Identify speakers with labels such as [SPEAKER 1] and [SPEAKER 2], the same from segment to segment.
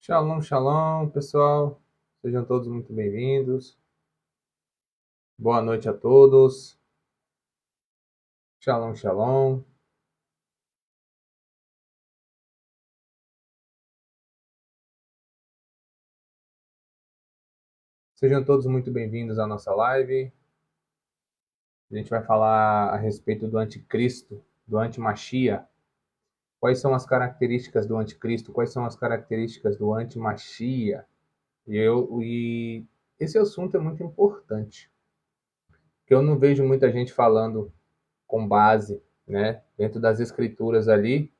[SPEAKER 1] Shalom, shalom, pessoal. Sejam todos muito bem-vindos. Boa noite a todos. Shalom, shalom. Sejam todos muito bem-vindos à nossa live. A gente vai falar a respeito do anticristo, do antimachia. Quais são as características do anticristo? Quais são as características do antimachia? E esse assunto é muito importante, porque eu não vejo muita gente falando com base, né, dentro das escrituras ali,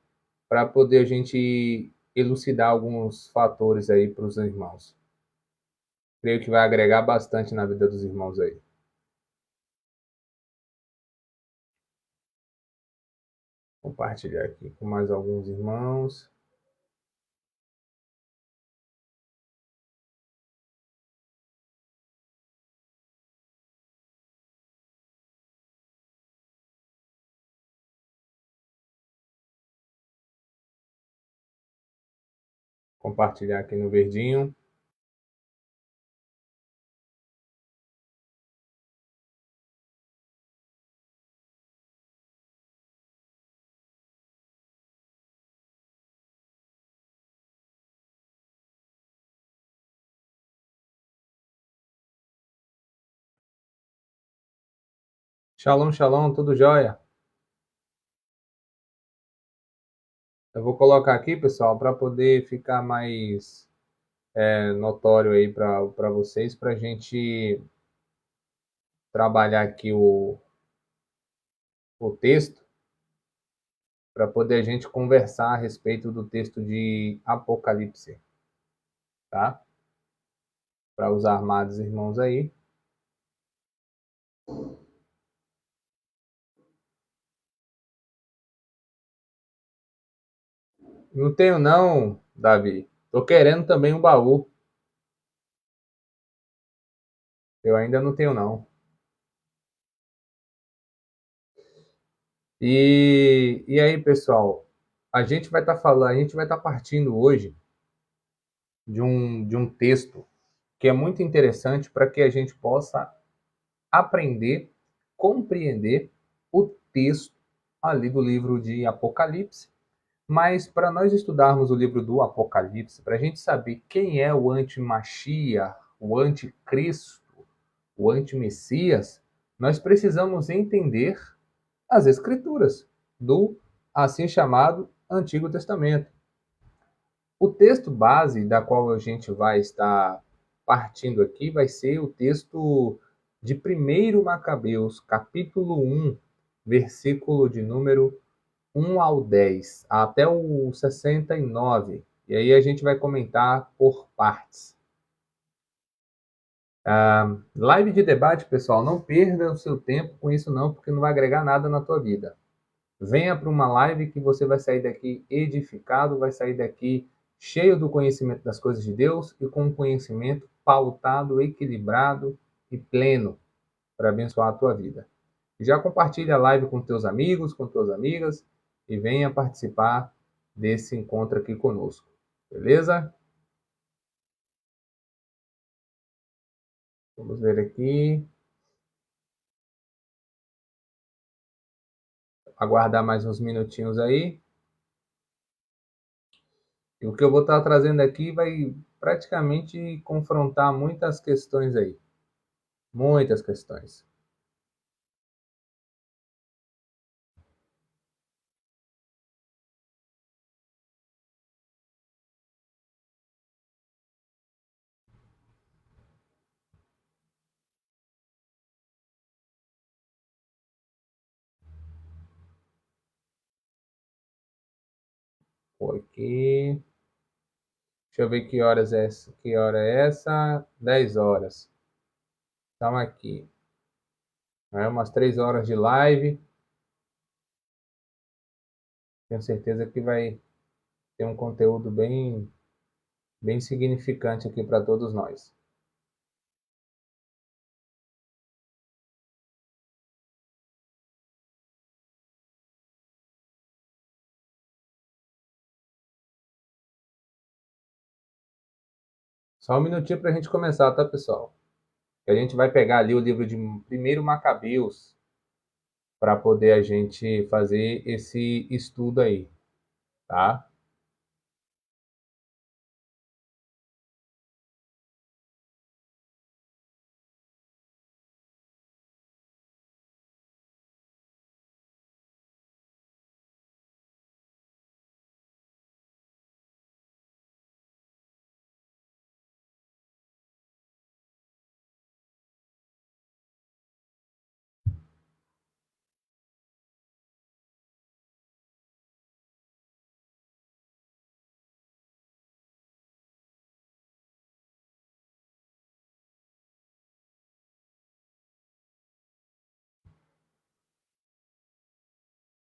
[SPEAKER 1] para poder a gente elucidar alguns fatores aí para os irmãos. Creio que vai agregar bastante na vida dos irmãos aí. Compartilhar aqui com mais alguns irmãos. Compartilhar aqui no verdinho. Shalom, shalom, tudo jóia? Eu vou colocar aqui, pessoal, para poder ficar mais notório aí para vocês, para a gente trabalhar aqui o texto, para poder a gente conversar a respeito do texto de Apocalipse, tá? Para os armados irmãos aí. Não tenho não, Davi. Tô querendo também um baú. Eu ainda não tenho não. E aí, pessoal, a gente vai estar falando, a gente vai estar partindo hoje de um texto que é muito interessante para que a gente possa aprender, compreender o texto ali do livro de Apocalipse. Mas para nós estudarmos o livro do Apocalipse, para a gente saber quem é o anti-Machia, o anticristo, o anti-Messias, nós precisamos entender as Escrituras do assim chamado Antigo Testamento. O texto base da qual a gente vai estar partindo aqui vai ser o texto de 1 Macabeus, capítulo 1, versículo de número 1 ao 10, até o 69. E aí a gente vai comentar por partes. Live de debate, pessoal, não perda o seu tempo com isso não, porque não vai agregar nada na tua vida. Venha para uma live que você vai sair daqui edificado, vai sair daqui cheio do conhecimento das coisas de Deus e com um conhecimento pautado, equilibrado e pleno para abençoar a tua vida. Já compartilhe a live com teus amigos, com tuas amigas e venha participar desse encontro aqui conosco. Beleza? Vamos ver aqui. Aguardar mais uns minutinhos aí. E o que eu vou estar trazendo aqui vai praticamente confrontar muitas questões aí. Muitas questões. Foi aqui. Deixa eu ver que horas é essa. Que hora é essa? 10 horas. Estamos aqui. É umas 3 horas de live. Tenho certeza que vai ter um conteúdo bem significante aqui para todos nós. Só um minutinho para a gente começar, tá, pessoal? A gente vai pegar ali o livro de Primeiro Macabeus para poder a gente fazer esse estudo aí, tá?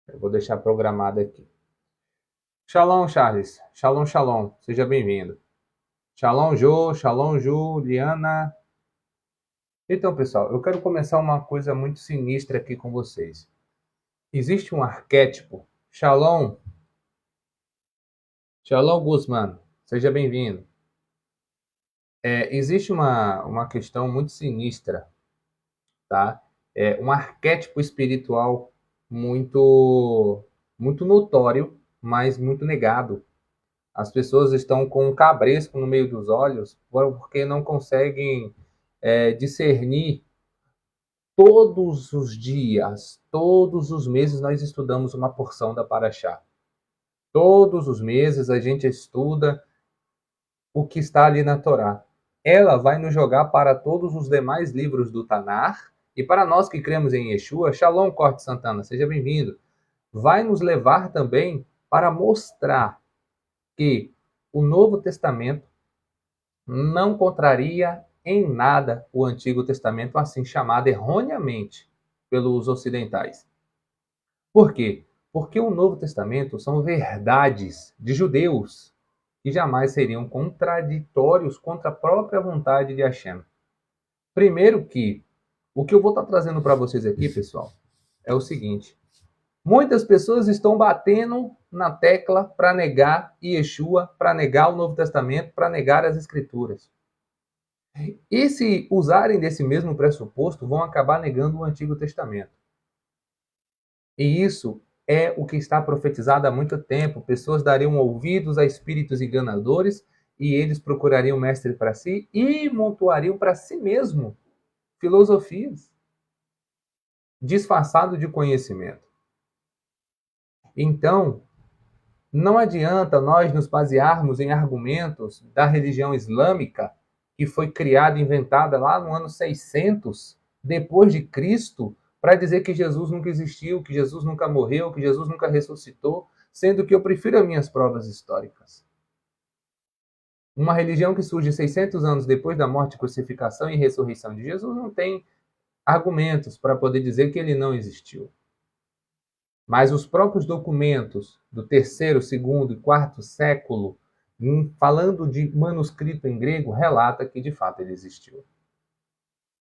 [SPEAKER 1] Eu vou deixar programado aqui. Shalom, Charles. Shalom, shalom. Seja bem-vindo. Shalom, Jô. Shalom, Juliana. Então, pessoal, eu quero começar uma coisa muito sinistra aqui com vocês. Existe um arquétipo. Shalom. Shalom, Guzman. Seja bem-vindo. Existe uma questão muito sinistra, tá? Um arquétipo espiritual muito, muito notório, mas muito negado. As pessoas estão com um cabresco no meio dos olhos porque não conseguem discernir. Todos os dias, todos os meses, nós estudamos uma porção da Paraxá. Todos os meses a gente estuda o que está ali na Torá. Ela vai nos jogar para todos os demais livros do Tanar, e para nós que cremos em Yeshua, Shalom Corte Santana, seja bem-vindo. Vai nos levar também para mostrar que o Novo Testamento não contraria em nada o Antigo Testamento, assim chamado erroneamente pelos ocidentais. Por quê? Porque o Novo Testamento são verdades de judeus que jamais seriam contraditórios contra a própria vontade de Hashem. Primeiro que, o que eu vou estar trazendo para vocês aqui, pessoal, é o seguinte. Muitas pessoas estão batendo na tecla para negar Yeshua, para negar o Novo Testamento, para negar as Escrituras. E se usarem desse mesmo pressuposto, vão acabar negando o Antigo Testamento. E isso é o que está profetizado há muito tempo. Pessoas dariam ouvidos a espíritos enganadores e eles procurariam mestre para si e montuariam para si mesmo filosofias disfarçado de conhecimento. Então, não adianta nós nos basearmos em argumentos da religião islâmica que foi criada e inventada lá no ano 600 depois de Cristo para dizer que Jesus nunca existiu, que Jesus nunca morreu, que Jesus nunca ressuscitou, sendo que eu prefiro as minhas provas históricas. Uma religião que surge 600 anos depois da morte, crucificação e ressurreição de Jesus não tem argumentos para poder dizer que ele não existiu. Mas os próprios documentos do terceiro, segundo e quarto século, falando de manuscrito em grego, relata que de fato ele existiu.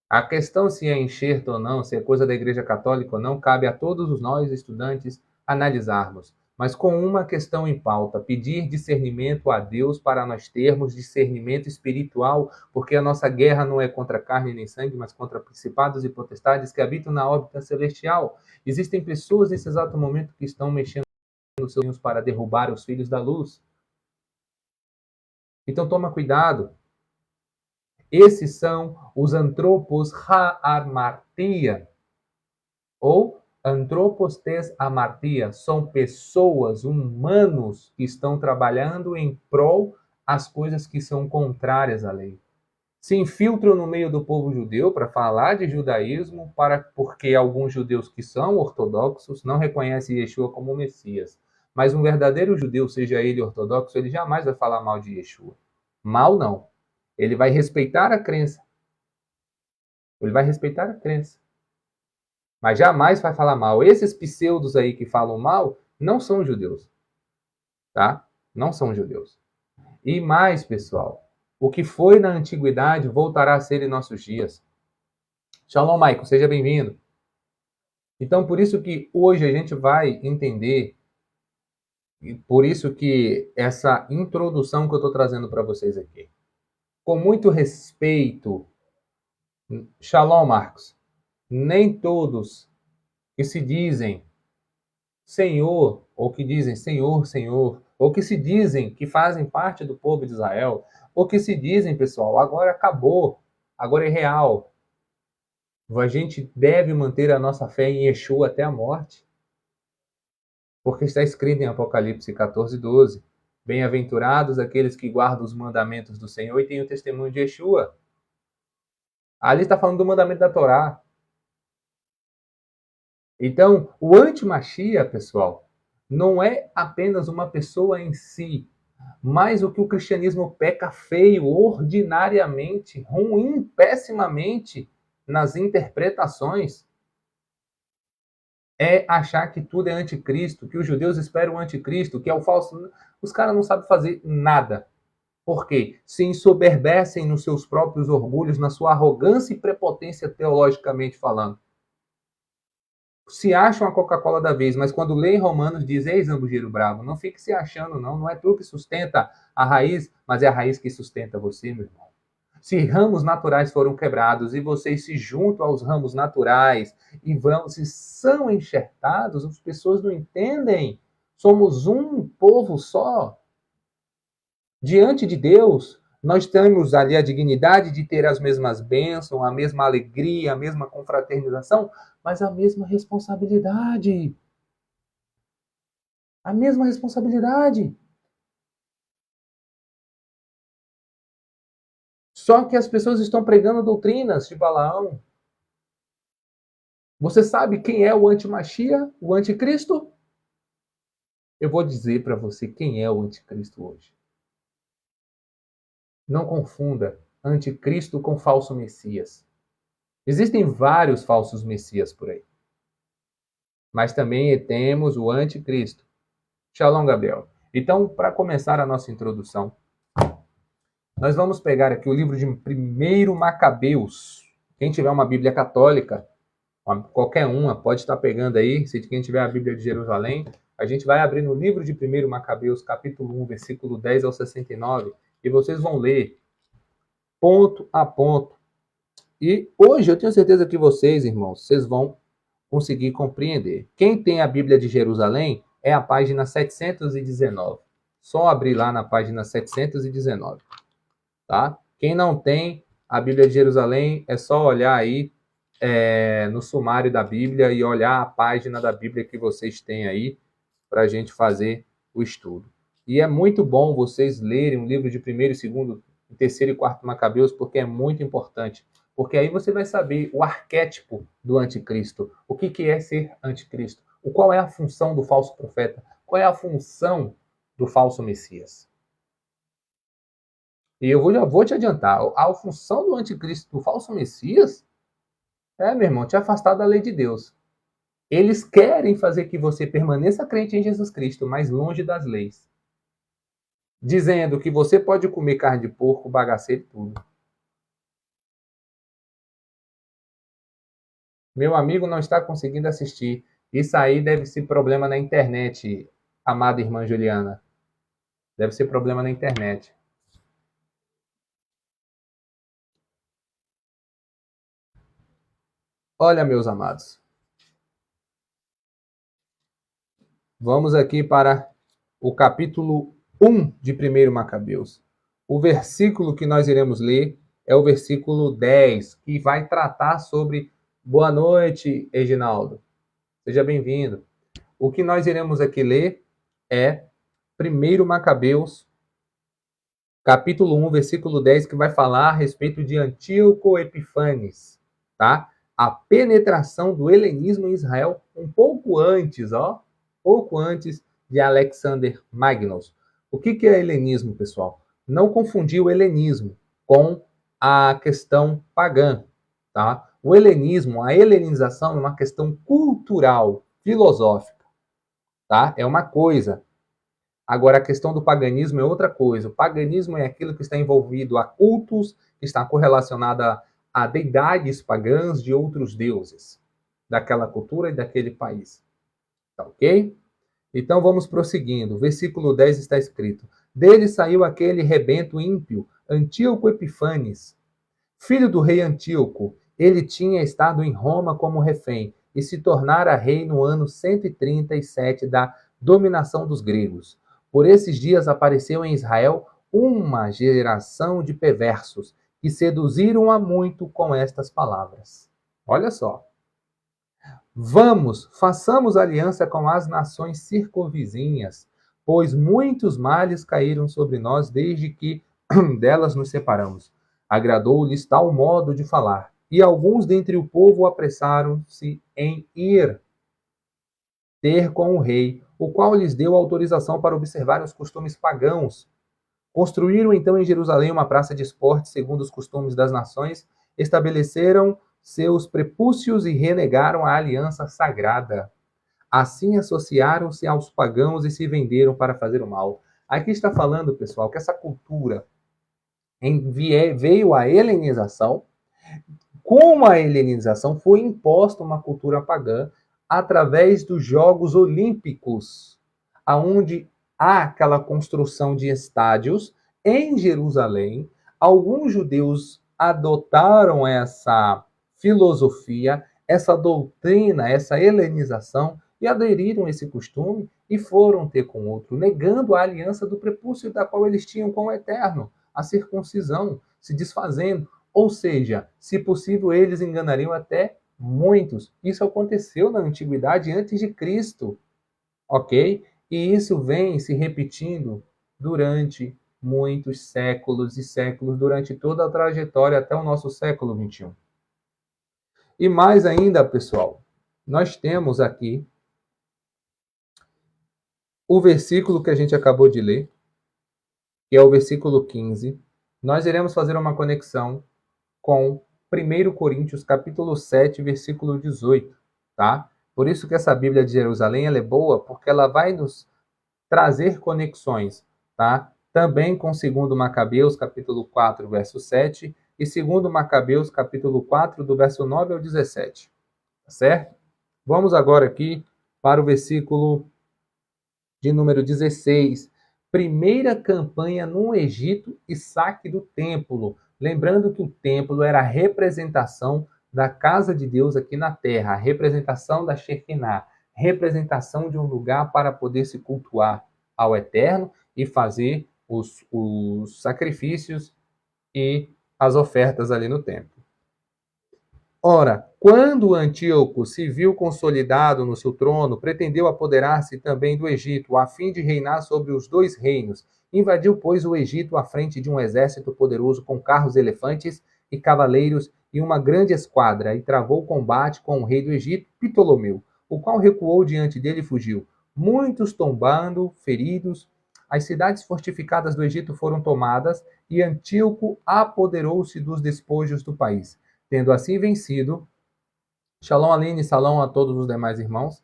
[SPEAKER 1] A questão se é enxerto ou não, se é coisa da Igreja Católica ou não, cabe a todos nós estudantes analisarmos. Mas com uma questão em pauta, pedir discernimento a Deus para nós termos discernimento espiritual, porque a nossa guerra não é contra carne nem sangue, mas contra principados e potestades que habitam na órbita celestial. Existem pessoas nesse exato momento que estão mexendo nos seus para derrubar os filhos da luz. Então toma cuidado. Esses são os antropos ha'amartia, ou antropos tes amartia. São pessoas, humanos, que estão trabalhando em prol as coisas que são contrárias à lei. Se infiltram no meio do povo judeu para falar de judaísmo, porque alguns judeus que são ortodoxos não reconhecem Yeshua como Messias. Mas um verdadeiro judeu, seja ele ortodoxo, ele jamais vai falar mal de Yeshua. Mal não. Ele vai respeitar a crença. Ele vai respeitar a crença. Mas jamais vai falar mal. Esses pseudos aí que falam mal não são judeus. Tá? Não são judeus. E mais, pessoal, o que foi na antiguidade voltará a ser em nossos dias. Shalom, Michael, seja bem-vindo. Então, por isso que hoje a gente vai entender, e por isso que essa introdução que eu estou trazendo para vocês aqui. com muito respeito, Shalom, Marcos, nem todos que se dizem Senhor, ou que dizem Senhor, Senhor, ou que se dizem que fazem parte do povo de Israel, ou que se dizem, pessoal, agora acabou, agora é real. A gente deve manter a nossa fé em Yeshua até a morte. Porque está escrito em Apocalipse 14:12, bem-aventurados aqueles que guardam os mandamentos do Senhor e têm o testemunho de Yeshua. Ali está falando do mandamento da Torá. Então, o anti-Machia, pessoal, não é apenas uma pessoa em si, mas o que o cristianismo peca feio, ordinariamente, ruim, pessimamente, nas interpretações, é achar que tudo é anticristo, que os judeus esperam o anticristo, que é o falso. Os caras não sabem fazer nada. Por quê? Se ensoberbecem nos seus próprios orgulhos, na sua arrogância e prepotência teologicamente falando. Se acham a Coca-Cola da vez, mas quando leem Romanos diz, ei, Zambujeiro bravo, não fique se achando não, não é tu que sustenta a raiz, mas é a raiz que sustenta você, meu irmão. Se ramos naturais foram quebrados e vocês se juntam aos ramos naturais e vão, se são enxertados, as pessoas não entendem. Somos um povo só. Diante de Deus, nós temos ali a dignidade de ter as mesmas bênçãos, a mesma alegria, a mesma confraternização, mas a mesma responsabilidade. A mesma responsabilidade. Só que as pessoas estão pregando doutrinas de Balaão. Você sabe quem é o antimachia, o anticristo? Eu vou dizer para você quem é o anticristo hoje. Não confunda anticristo com falso messias. Existem vários falsos messias por aí. Mas também temos o anticristo. Shalom, Gabriel. Então, para começar a nossa introdução, nós vamos pegar aqui o livro de 1 Macabeus. Quem tiver uma Bíblia católica, qualquer uma, pode estar pegando aí. Se quem tiver a Bíblia de Jerusalém, a gente vai abrir no livro de 1 Macabeus, capítulo 1, versículo 10 ao 69, e vocês vão ler ponto a ponto. E hoje eu tenho certeza que vocês, irmãos, vocês vão conseguir compreender. Quem tem a Bíblia de Jerusalém é a página 719. Só abrir lá na página 719, tá? Quem não tem a Bíblia de Jerusalém, é só olhar aí no sumário da Bíblia e olhar a página da Bíblia que vocês têm aí para a gente fazer o estudo. E é muito bom vocês lerem o livro de 1º, 2º, 3º e 4º Macabeus, porque é muito importante. Porque aí você vai saber o arquétipo do anticristo. O que é ser anticristo? Qual é a função do falso profeta? Qual é a função do falso Messias? E eu já vou te adiantar. A função do anticristo, do falso Messias, meu irmão, te afastar da lei de Deus. Eles querem fazer que você permaneça crente em Jesus Cristo, mas longe das leis. Dizendo que você pode comer carne de porco, bagaceiro e tudo. Meu amigo não está conseguindo assistir. Isso aí deve ser problema na internet, amada irmã Juliana. Deve ser problema na internet. Olha, meus amados. Vamos aqui para o capítulo 1 de 1 Macabeus. O versículo que nós iremos ler é o versículo 10, que vai tratar sobre... Boa noite, Reginaldo. Seja bem-vindo. O que nós iremos aqui ler é 1 Macabeus, capítulo 1, versículo 10, que vai falar a respeito de Antíoco Epifanes, tá? A penetração do helenismo em Israel um pouco antes, pouco antes de Alexander Magnus. O que é helenismo, pessoal? Não confundir o helenismo com a questão pagã, tá? O helenismo, a helenização é uma questão cultural, filosófica, tá? É uma coisa. Agora, a questão do paganismo é outra coisa. O paganismo é aquilo que está envolvido a cultos, que está correlacionado a deidades pagãs de outros deuses, daquela cultura e daquele país. Tá ok? Então, vamos prosseguindo. Versículo 10 está escrito: Dele saiu aquele rebento ímpio, Antíoco Epifanes, filho do rei Antíoco. Ele tinha estado em Roma como refém e se tornara rei no ano 137 da dominação dos gregos. Por esses dias apareceu em Israel uma geração de perversos que seduziram a muito com estas palavras. Olha só. Vamos, façamos aliança com as nações circunvizinhas, pois muitos males caíram sobre nós desde que delas nos separamos. Agradou-lhes tal modo de falar, e alguns dentre o povo apressaram-se em ir ter com o rei, o qual lhes deu autorização para observar os costumes pagãos. Construíram então em Jerusalém uma praça de esporte segundo os costumes das nações, estabeleceram seus prepúcios e renegaram a aliança sagrada. Assim associaram-se aos pagãos e se venderam para fazer o mal. Aqui está falando, pessoal, que essa cultura veio a helenização. Com a helenização foi imposta uma cultura pagã através dos Jogos Olímpicos, aonde há aquela construção de estádios em Jerusalém. Alguns judeus adotaram essa filosofia, essa doutrina, essa helenização e aderiram a esse costume e foram ter com outro, negando a aliança do prepúcio da qual eles tinham com o Eterno, a circuncisão, se desfazendo. Ou seja, se possível, eles enganariam até muitos. Isso aconteceu na antiguidade antes de Cristo, ok? E isso vem se repetindo durante muitos séculos e séculos, durante toda a trajetória até o nosso século XXI. E mais ainda, pessoal, nós temos aqui o versículo que a gente acabou de ler, que é o versículo 15. Nós iremos fazer uma conexão com 1 Coríntios capítulo 7, versículo 18, tá? Por isso que essa Bíblia de Jerusalém ela é boa, porque ela vai nos trazer conexões, tá? Também com 2 Macabeus capítulo 4, verso 7 e 2 Macabeus capítulo 4, do verso 9 ao 17, tá certo? Vamos agora aqui para o versículo de número 16. Primeira campanha no Egito e saque do templo. Lembrando que o templo era a representação da casa de Deus aqui na terra, a representação da Shekinah, representação de um lugar para poder se cultuar ao Eterno e fazer os sacrifícios e as ofertas ali no templo. Ora, quando Antíoco se viu consolidado no seu trono, pretendeu apoderar-se também do Egito, a fim de reinar sobre os dois reinos. Invadiu, pois, o Egito à frente de um exército poderoso com carros elefantes e cavaleiros e uma grande esquadra, e travou combate com o rei do Egito, Ptolomeu, o qual recuou diante dele e fugiu. Muitos tombando, feridos. As cidades fortificadas do Egito foram tomadas, e Antíoco apoderou-se dos despojos do país. Tendo assim vencido, Shalom Aline, Salom a todos os demais irmãos,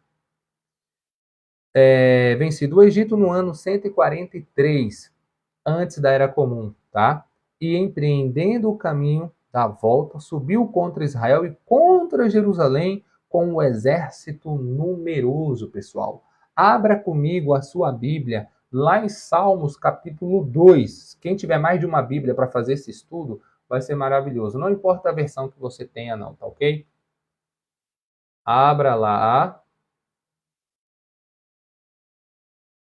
[SPEAKER 1] vencido o Egito no ano 143, antes da Era Comum, tá? E empreendendo o caminho da volta, subiu contra Israel e contra Jerusalém com um exército numeroso, pessoal. Abra comigo a sua Bíblia, lá em Salmos capítulo 2. Quem tiver mais de uma Bíblia para fazer esse estudo, vai ser maravilhoso. Não importa a versão que você tenha, não, tá ok? Abra lá.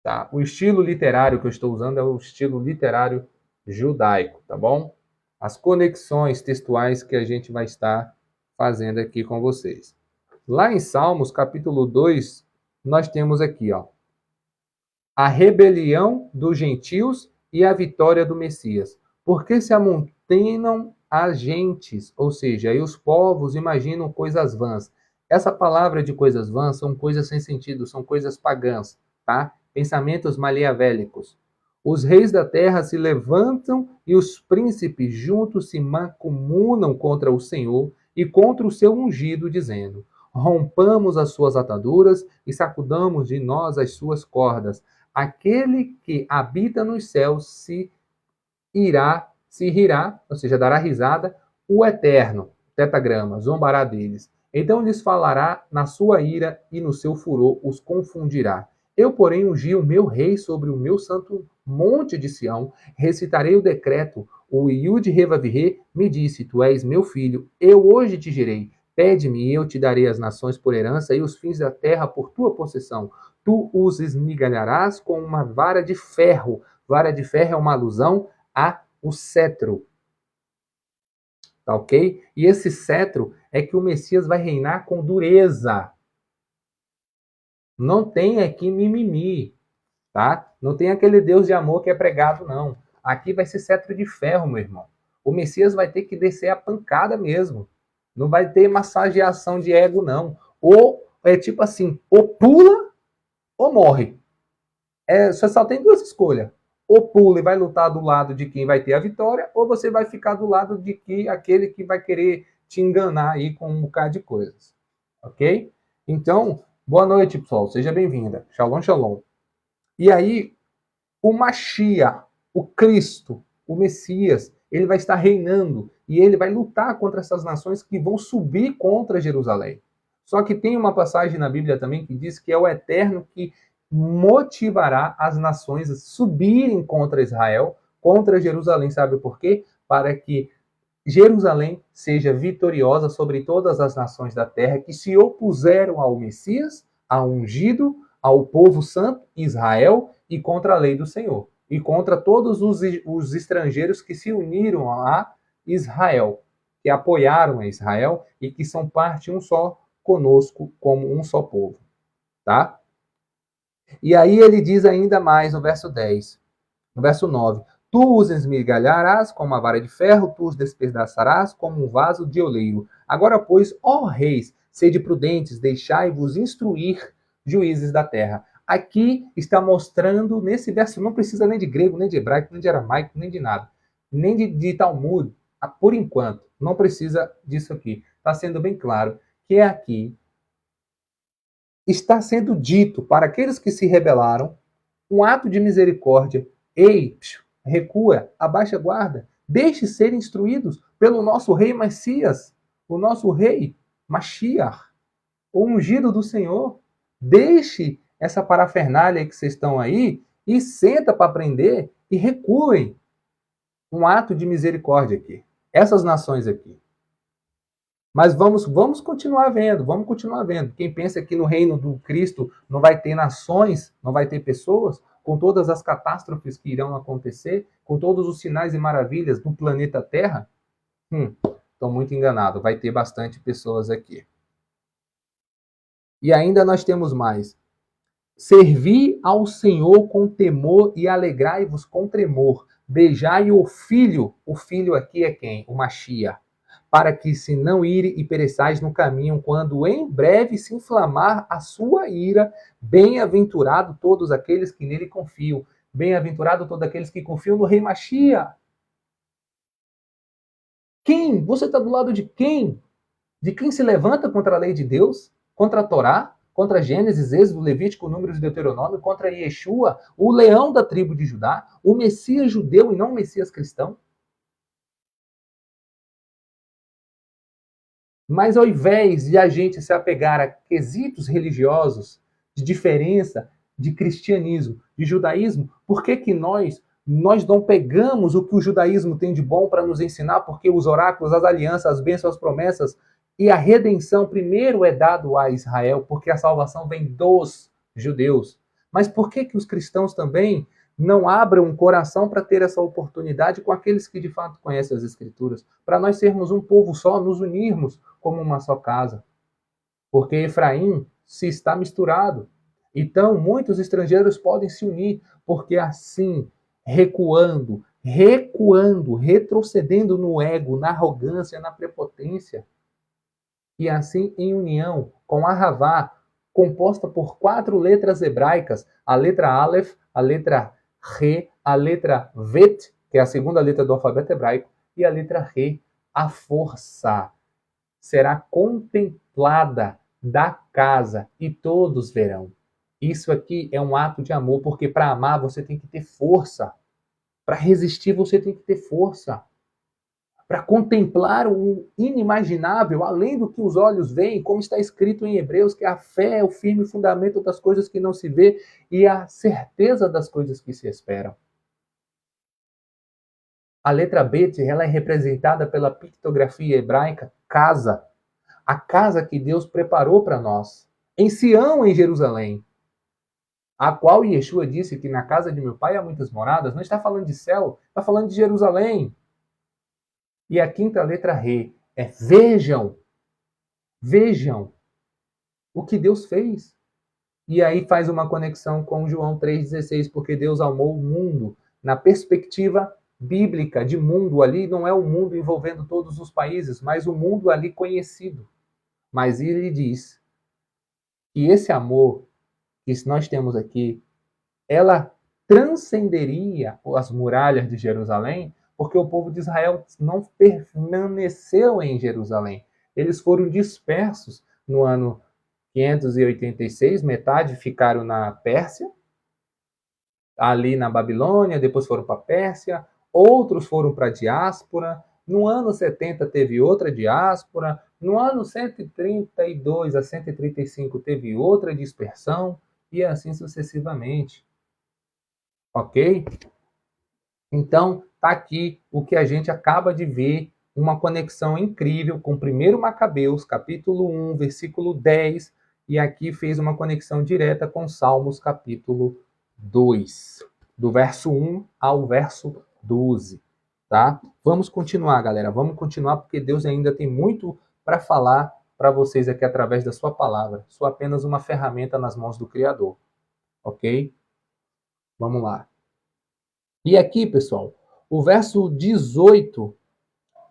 [SPEAKER 1] Tá? O estilo literário que eu estou usando é o estilo literário judaico, tá bom? As conexões textuais que a gente vai estar fazendo aqui com vocês. Lá em Salmos, capítulo 2, nós temos aqui, ó, a rebelião dos gentios e a vitória do Messias. Porque se amontoam as gentes, ou seja, aí os povos imaginam coisas vãs. Essa palavra de coisas vãs são coisas sem sentido, são coisas pagãs, tá? Pensamentos maquiavélicos. Os reis da terra se levantam e os príncipes juntos se mancomunam contra o Senhor e contra o seu ungido, dizendo: rompamos as suas ataduras e sacudamos de nós as suas cordas. Aquele que habita nos céus se rirá, ou seja, dará risada, o Eterno, tetagrama, zombará deles. Então lhes falará na sua ira e no seu furor os confundirá. Eu, porém, ungi o meu rei sobre o meu santo monte de Sião, recitarei o decreto. O Yud Revavirê me disse, tu és meu filho, eu hoje te gerei. Pede-me e eu te darei as nações por herança e os fins da terra por tua possessão. Tu os esmigalharás com uma vara de ferro. Vara de ferro é uma alusão a o cetro, tá ok? E esse cetro é que o Messias vai reinar com dureza. Não tem aqui mimimi, tá? Não tem aquele Deus de amor que é pregado, não. Aqui vai ser cetro de ferro, meu irmão. O Messias vai ter que descer a pancada mesmo. Não vai ter massageação de ego, não. Ou é tipo assim, ou pula ou morre. Você só tem duas escolhas. Ou pula e vai lutar do lado de quem vai ter a vitória, ou você vai ficar do lado de aquele que vai querer te enganar aí com um bocado de coisas. Ok? Então, boa noite, pessoal. Seja bem-vinda. Shalom, shalom. E aí, o Mashiach, o Cristo, o Messias, ele vai estar reinando e ele vai lutar contra essas nações que vão subir contra Jerusalém. Só que tem uma passagem na Bíblia também que diz que é o Eterno que motivará as nações a subirem contra Israel, contra Jerusalém. Sabe por quê? Para que Jerusalém seja vitoriosa sobre todas as nações da terra que se opuseram ao Messias, ao ungido, ao povo santo, Israel, e contra a lei do Senhor. E contra todos os estrangeiros que se uniram a Israel, que apoiaram a Israel e que são parte um só conosco, como um só povo. Tá? E aí ele diz ainda mais no verso 10, no verso 9: Tu os esmigalharás como uma vara de ferro, tu os despedaçarás como um vaso de oleiro. Agora, pois, ó reis, sede prudentes, deixai-vos instruir, juízes da terra. Aqui está mostrando, nesse verso, não precisa nem de grego, nem de hebraico, nem de aramaico, nem de nada, nem de Talmud, por enquanto, não precisa disso aqui. Está sendo bem claro que aqui está sendo dito para aqueles que se rebelaram um ato de misericórdia. Ei, recua, abaixa a guarda, deixe ser instruídos pelo nosso rei Messias, o nosso rei Mashiach, o ungido do Senhor. Deixe essa parafernália que vocês estão aí e senta para aprender e recuem. Um ato de misericórdia aqui. Essas nações aqui. Mas vamos continuar vendo, vamos continuar vendo. Quem pensa que no reino do Cristo não vai ter nações, não vai ter pessoas, com todas as catástrofes que irão acontecer, com todos os sinais e maravilhas do planeta Terra, estão muito enganados. Vai ter bastante pessoas aqui. E ainda nós temos mais. Servi ao Senhor com temor e alegrai-vos com tremor. Beijai o filho aqui é quem? O Mashiach, para que se não ire e pereçais no caminho, quando em breve se inflamar a sua ira. Bem-aventurado todos aqueles que nele confiam. Bem-aventurado todos aqueles que confiam no Rei Mashiach. Quem? Você está do lado de quem? De quem se levanta contra a lei de Deus? Contra a Torá? Contra Gênesis, Êxodo, Levítico, Números e Deuteronômio? Contra Yeshua, o leão da tribo de Judá? O Messias judeu e não o Messias cristão? Mas ao invés de a gente se apegar a quesitos religiosos, de diferença de cristianismo, de judaísmo, por que que nós não pegamos o que o judaísmo tem de bom para nos ensinar? Porque os oráculos, as alianças, as bênçãos, as promessas e a redenção primeiro é dado a Israel, porque a salvação vem dos judeus. Mas por que que os cristãos também não abram um coração para ter essa oportunidade com aqueles que de fato conhecem as Escrituras, para nós sermos um povo só, nos unirmos como uma só casa? Porque Efraim se está misturado. Então, muitos estrangeiros podem se unir, porque assim, recuando, retrocedendo no ego, na arrogância, na prepotência, e assim em união com a Havá, composta por 4 letras hebraicas, a letra Aleph, a letra Re, a letra Vet, que é a segunda letra do alfabeto hebraico, e a letra Re, a força será contemplada da casa e todos verão. Isso aqui é um ato de amor, porque para amar você tem que ter força. Para resistir você tem que ter força. para contemplar o inimaginável, além do que os olhos veem, como está escrito em Hebreus, que a fé é o firme fundamento das coisas que não se vê e a certeza das coisas que se esperam. A letra Bet, ela é representada pela pictografia hebraica casa, a casa que Deus preparou para nós, em Sião, em Jerusalém, a qual Yeshua disse que na casa de meu pai há muitas moradas. Não está falando de céu, está falando de Jerusalém. E a quinta letra Re é vejam, vejam o que Deus fez. E aí faz uma conexão com João 3,16, porque Deus amou o mundo. Na perspectiva bíblica de mundo ali, não é o mundo envolvendo todos os países, mas o mundo ali conhecido. Mas ele diz que esse amor que nós temos aqui, ela transcenderia as muralhas de Jerusalém, porque o povo de Israel não permaneceu em Jerusalém. Eles foram dispersos no ano 586, metade ficaram na Pérsia, ali na Babilônia, depois foram para a Pérsia, outros foram para a diáspora. No ano 70 teve outra diáspora, no ano 132 a 135 teve outra dispersão, e assim sucessivamente. Ok? Então, tá aqui o que a gente acaba de ver, uma conexão incrível com 1 Macabeus, capítulo 1, versículo 10, e aqui fez uma conexão direta com Salmos, capítulo 2, do verso 1 ao verso 12, tá? Vamos continuar, galera, vamos continuar, porque Deus ainda tem muito para falar para vocês aqui através da sua palavra. Sou apenas uma ferramenta nas mãos do Criador, ok? Vamos lá. E aqui, pessoal, o verso 18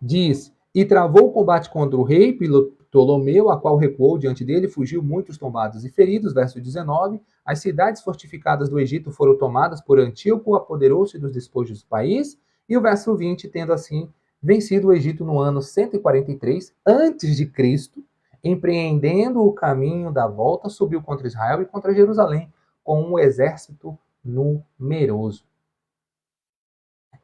[SPEAKER 1] diz: E travou o combate contra o rei Ptolomeu, a qual recuou diante dele, fugiu muitos tombados e feridos. Verso 19: As cidades fortificadas do Egito foram tomadas por Antíoco, apoderou-se dos despojos do país. E o verso 20: Tendo assim vencido o Egito no ano 143 antes de Cristo, empreendendo o caminho da volta, subiu contra Israel e contra Jerusalém com um exército numeroso.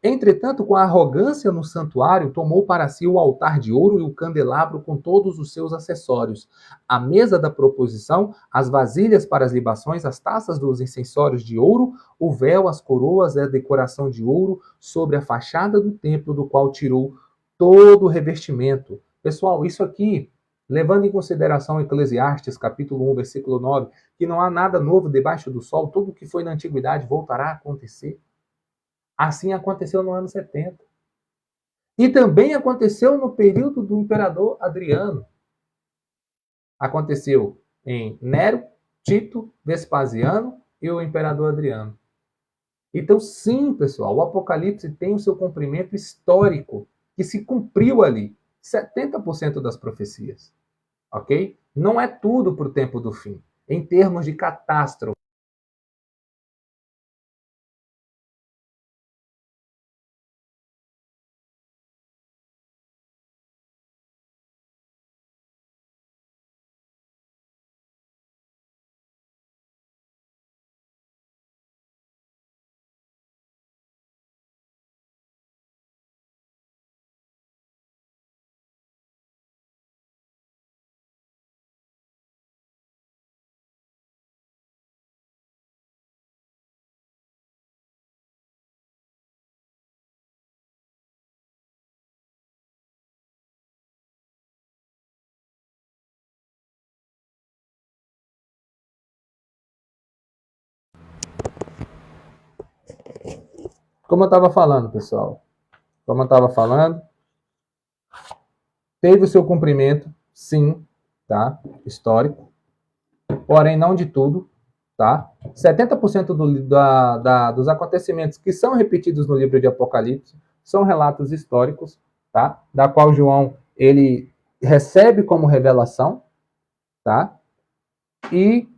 [SPEAKER 1] Entretanto, com a arrogância no santuário, tomou para si o altar de ouro e o candelabro com todos os seus acessórios, a mesa da proposição, as vasilhas para as libações, as taças dos incensórios de ouro, o véu, as coroas e a decoração de ouro sobre a fachada do templo, do qual tirou todo o revestimento. Pessoal, isso aqui, levando em consideração Eclesiastes, capítulo 1, versículo 9, que não há nada novo debaixo do sol, tudo o que foi na antiguidade voltará a acontecer. Assim aconteceu no ano 70. E também aconteceu no período do imperador Adriano. Aconteceu em Nero, Tito, Vespasiano e o imperador Adriano. Então, sim, pessoal, o Apocalipse tem o seu cumprimento histórico, que se cumpriu ali. 70% das profecias. Ok? Não é tudo para o tempo do fim. Em termos de catástrofe. Como eu estava falando, pessoal. Como eu estava falando, teve o seu cumprimento, sim, tá? Histórico, porém não de tudo, tá? 70% dos acontecimentos que são repetidos no livro de Apocalipse são relatos históricos, tá? Da qual João, ele recebe como revelação, tá? E,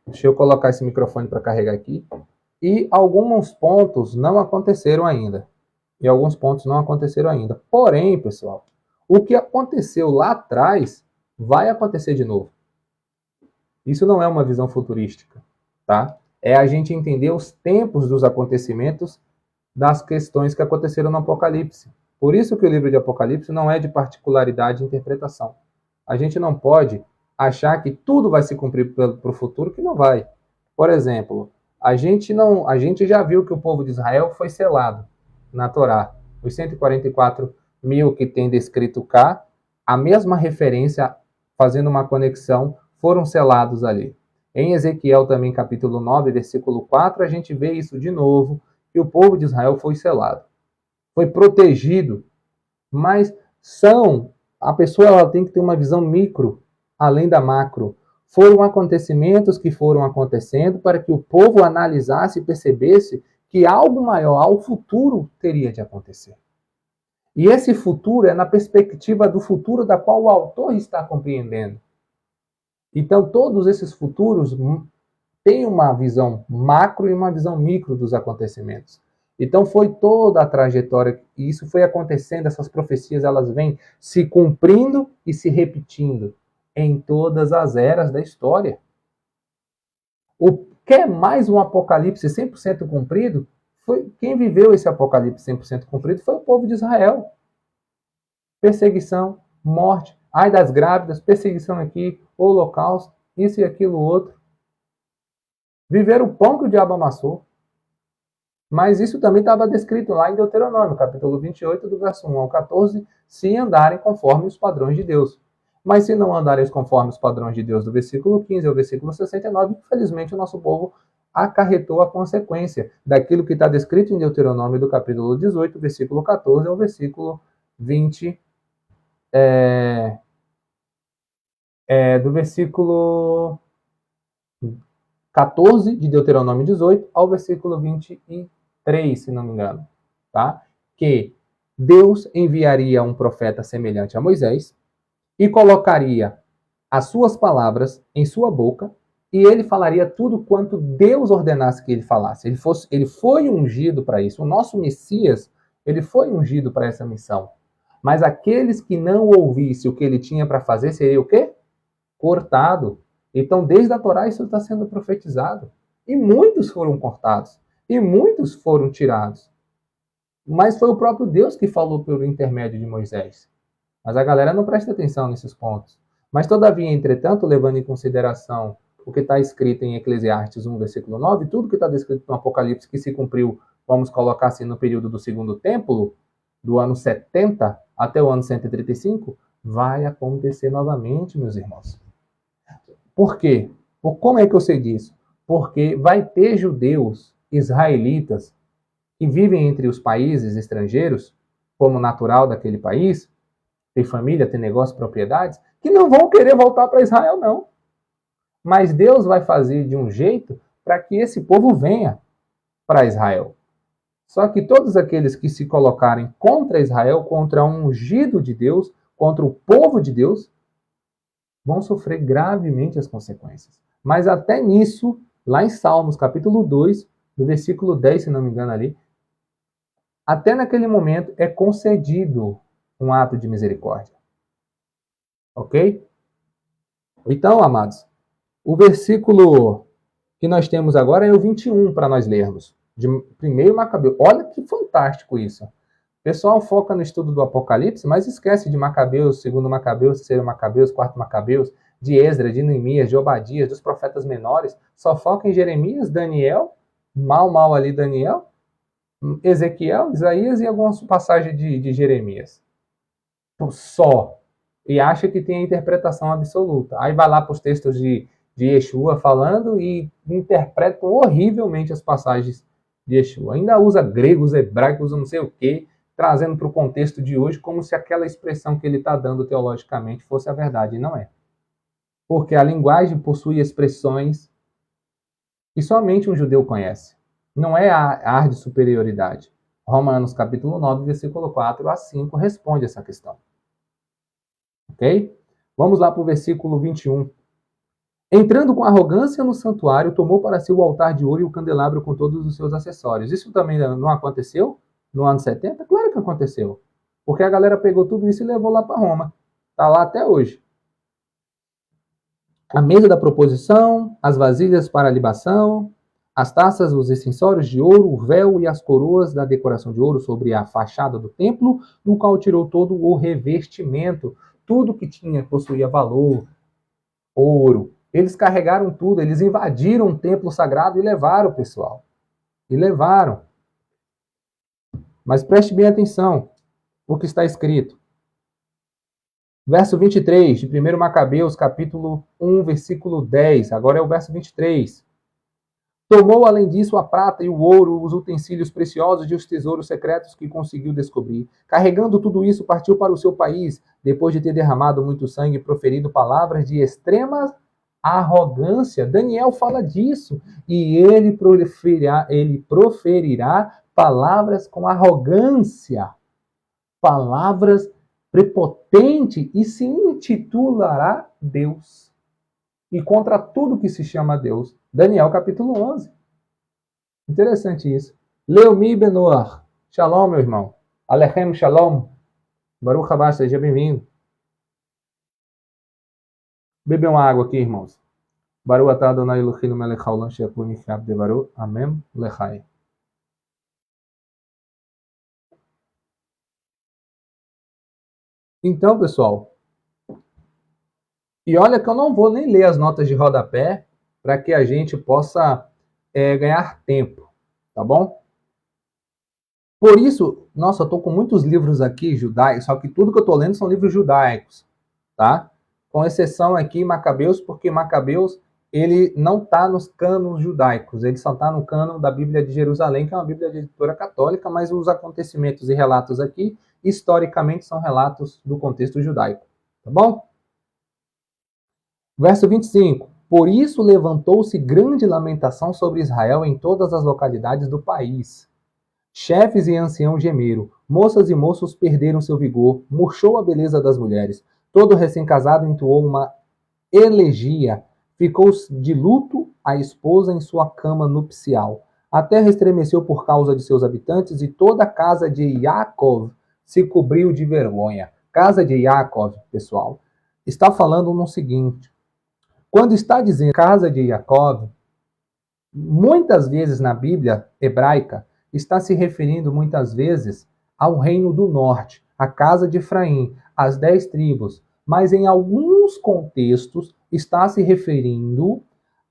[SPEAKER 1] deixa eu colocar esse microfone para carregar aqui. E alguns pontos não aconteceram ainda. E alguns pontos não aconteceram ainda. Porém, pessoal, o que aconteceu lá atrás vai acontecer de novo. Isso não é uma visão futurística, tá? É a gente entender os tempos dos acontecimentos das questões que aconteceram no Apocalipse. Por isso que o livro de Apocalipse não é de particularidade de interpretação. A gente não pode achar que tudo vai se cumprir para o futuro, que não vai. Por exemplo, a gente já viu que o povo de Israel foi selado na Torá. Os 144 mil que tem descrito cá, a mesma referência, fazendo uma conexão, foram selados ali. Em Ezequiel também, capítulo 9, versículo 4, a gente vê isso de novo, que o povo de Israel foi selado. Foi protegido, mas a pessoa ela tem que ter uma visão micro, além da macro. Foram acontecimentos que foram acontecendo para que o povo analisasse e percebesse que algo maior, ao futuro, teria de acontecer. E esse futuro é na perspectiva do futuro da qual o autor está compreendendo. Então, todos esses futuros têm uma visão macro e uma visão micro dos acontecimentos. Então, foi toda a trajetória, e isso foi acontecendo, essas profecias, elas vêm se cumprindo e se repetindo em todas as eras da história. O quer mais um apocalipse 100% cumprido? Quem viveu esse apocalipse 100% cumprido foi o povo de Israel. Perseguição, morte, ai das grávidas, perseguição aqui, holocausto, isso e aquilo outro. Viveram o pão que o diabo amassou. Mas isso também estava descrito lá em Deuteronômio, capítulo 28, do verso 1 ao 14, se andarem conforme os padrões de Deus. Mas se não andarem conforme os padrões de Deus, do versículo 15 ao versículo 69, infelizmente o nosso povo acarretou a consequência daquilo que está descrito em Deuteronômio, do capítulo 18, versículo 14 ao versículo 20, do versículo 14 de Deuteronômio 18 ao versículo 23, se não me engano, tá? Que Deus enviaria um profeta semelhante a Moisés e colocaria as suas palavras em sua boca e ele falaria tudo quanto Deus ordenasse que ele falasse. Ele foi ungido para isso. O nosso Messias, ele foi ungido para essa missão. Mas aqueles que não ouvissem o que ele tinha para fazer, seria o quê? Cortado. Então, desde a Torá, isso está sendo profetizado. E muitos foram cortados. E muitos foram tirados. Mas foi o próprio Deus que falou pelo intermédio de Moisés. Mas a galera não presta atenção nesses pontos. Mas, todavia, entretanto, levando em consideração o que está escrito em Eclesiastes 1, versículo 9, tudo que está descrito no Apocalipse que se cumpriu, vamos colocar assim, no período do segundo templo, do ano 70 até o ano 135, vai acontecer novamente, meus irmãos. Por quê? Como é que eu sei disso? Porque vai ter judeus, israelitas, que vivem entre os países estrangeiros, como natural daquele país, tem família, tem negócio, propriedades, que não vão querer voltar para Israel, não. Mas Deus vai fazer de um jeito para que esse povo venha para Israel. Só que todos aqueles que se colocarem contra Israel, contra o ungido de Deus, contra o povo de Deus, vão sofrer gravemente as consequências. Mas até nisso, lá em Salmos, capítulo 2, do versículo 10, se não me engano ali, até naquele momento é concedido um ato de misericórdia. Ok? Então, amados, o versículo que nós temos agora é o 21 para nós lermos. De 1 Macabeu. Olha que fantástico isso. O pessoal foca no estudo do Apocalipse, mas esquece de Macabeus, 2 Macabeus, 3 Macabeus, 4 Macabeus, de Esdras, de Neemias, de Obadias, dos profetas menores. Só foca em Jeremias, Daniel, mal ali Daniel, Ezequiel, Isaías e algumas passagens de Jeremias. Só. E acha que tem a interpretação absoluta. Aí vai lá para os textos de Yeshua falando e interpretam horrivelmente as passagens de Yeshua. Ainda usa gregos, hebraicos, não sei o quê, trazendo para o contexto de hoje como se aquela expressão que ele está dando teologicamente fosse a verdade. E não é. Porque a linguagem possui expressões que somente um judeu conhece. Não é a ar de superioridade. Romanos capítulo 9, versículo 4 a 5 responde essa questão. Ok? Vamos lá para o versículo 21. Entrando com arrogância no santuário, tomou para si o altar de ouro e o candelabro com todos os seus acessórios. Isso também não aconteceu no ano 70? Claro que aconteceu. Porque a galera pegou tudo isso e levou lá para Roma. Está lá até hoje. A mesa da proposição, as vasilhas para a libação, as taças, os acessórios de ouro, o véu e as coroas da decoração de ouro sobre a fachada do templo, no qual tirou todo o revestimento, tudo que tinha, possuía valor, ouro. Eles carregaram tudo, eles invadiram o templo sagrado e levaram, pessoal. E levaram. Mas preste bem atenção o que está escrito. Verso 23 de 1 Macabeus, capítulo 1, versículo 10. Agora é o verso 23. Tomou, além disso, a prata e o ouro, os utensílios preciosos e os tesouros secretos que conseguiu descobrir. Carregando tudo isso, partiu para o seu país, depois de ter derramado muito sangue e proferido palavras de extrema arrogância. Daniel fala disso. E ele proferirá palavras com arrogância, palavras prepotentes, e se intitulará Deus. E contra tudo que se chama Deus. Daniel capítulo 11. Interessante isso. Leomi Benoar. Shalom, meu irmão. Alechem Shalom. Baruch Haba, seja bem-vindo. Bebam uma água aqui, irmãos. Baruch atah Adonai Eloheinu melech haolam she'akun nifnei devaru. Amém. Lechai. Então, pessoal, e olha que eu não vou nem ler as notas de rodapé para que a gente possa ganhar tempo, tá bom? Por isso, nossa, eu tô com muitos livros aqui judaicos, só que tudo que eu tô lendo são livros judaicos, tá? Com exceção aqui Macabeus, porque Macabeus ele não está nos cânones judaicos, ele só está no cânon da Bíblia de Jerusalém, que é uma Bíblia de editora católica, mas os acontecimentos e relatos aqui, historicamente, são relatos do contexto judaico, tá bom? Verso 25. Por isso levantou-se grande lamentação sobre Israel em todas as localidades do país. Chefes e anciãos gemeram, moças e moços perderam seu vigor, murchou a beleza das mulheres. Todo recém-casado entoou uma elegia, ficou de luto a esposa em sua cama nupcial. A terra estremeceu por causa de seus habitantes e toda a casa de Yaakov se cobriu de vergonha. Casa de Yaakov, pessoal, está falando no seguinte: quando está dizendo casa de Yaakov, muitas vezes na Bíblia hebraica, está se referindo muitas vezes ao reino do norte, a casa de Efraim, as 10 tribos. Mas em alguns contextos está se referindo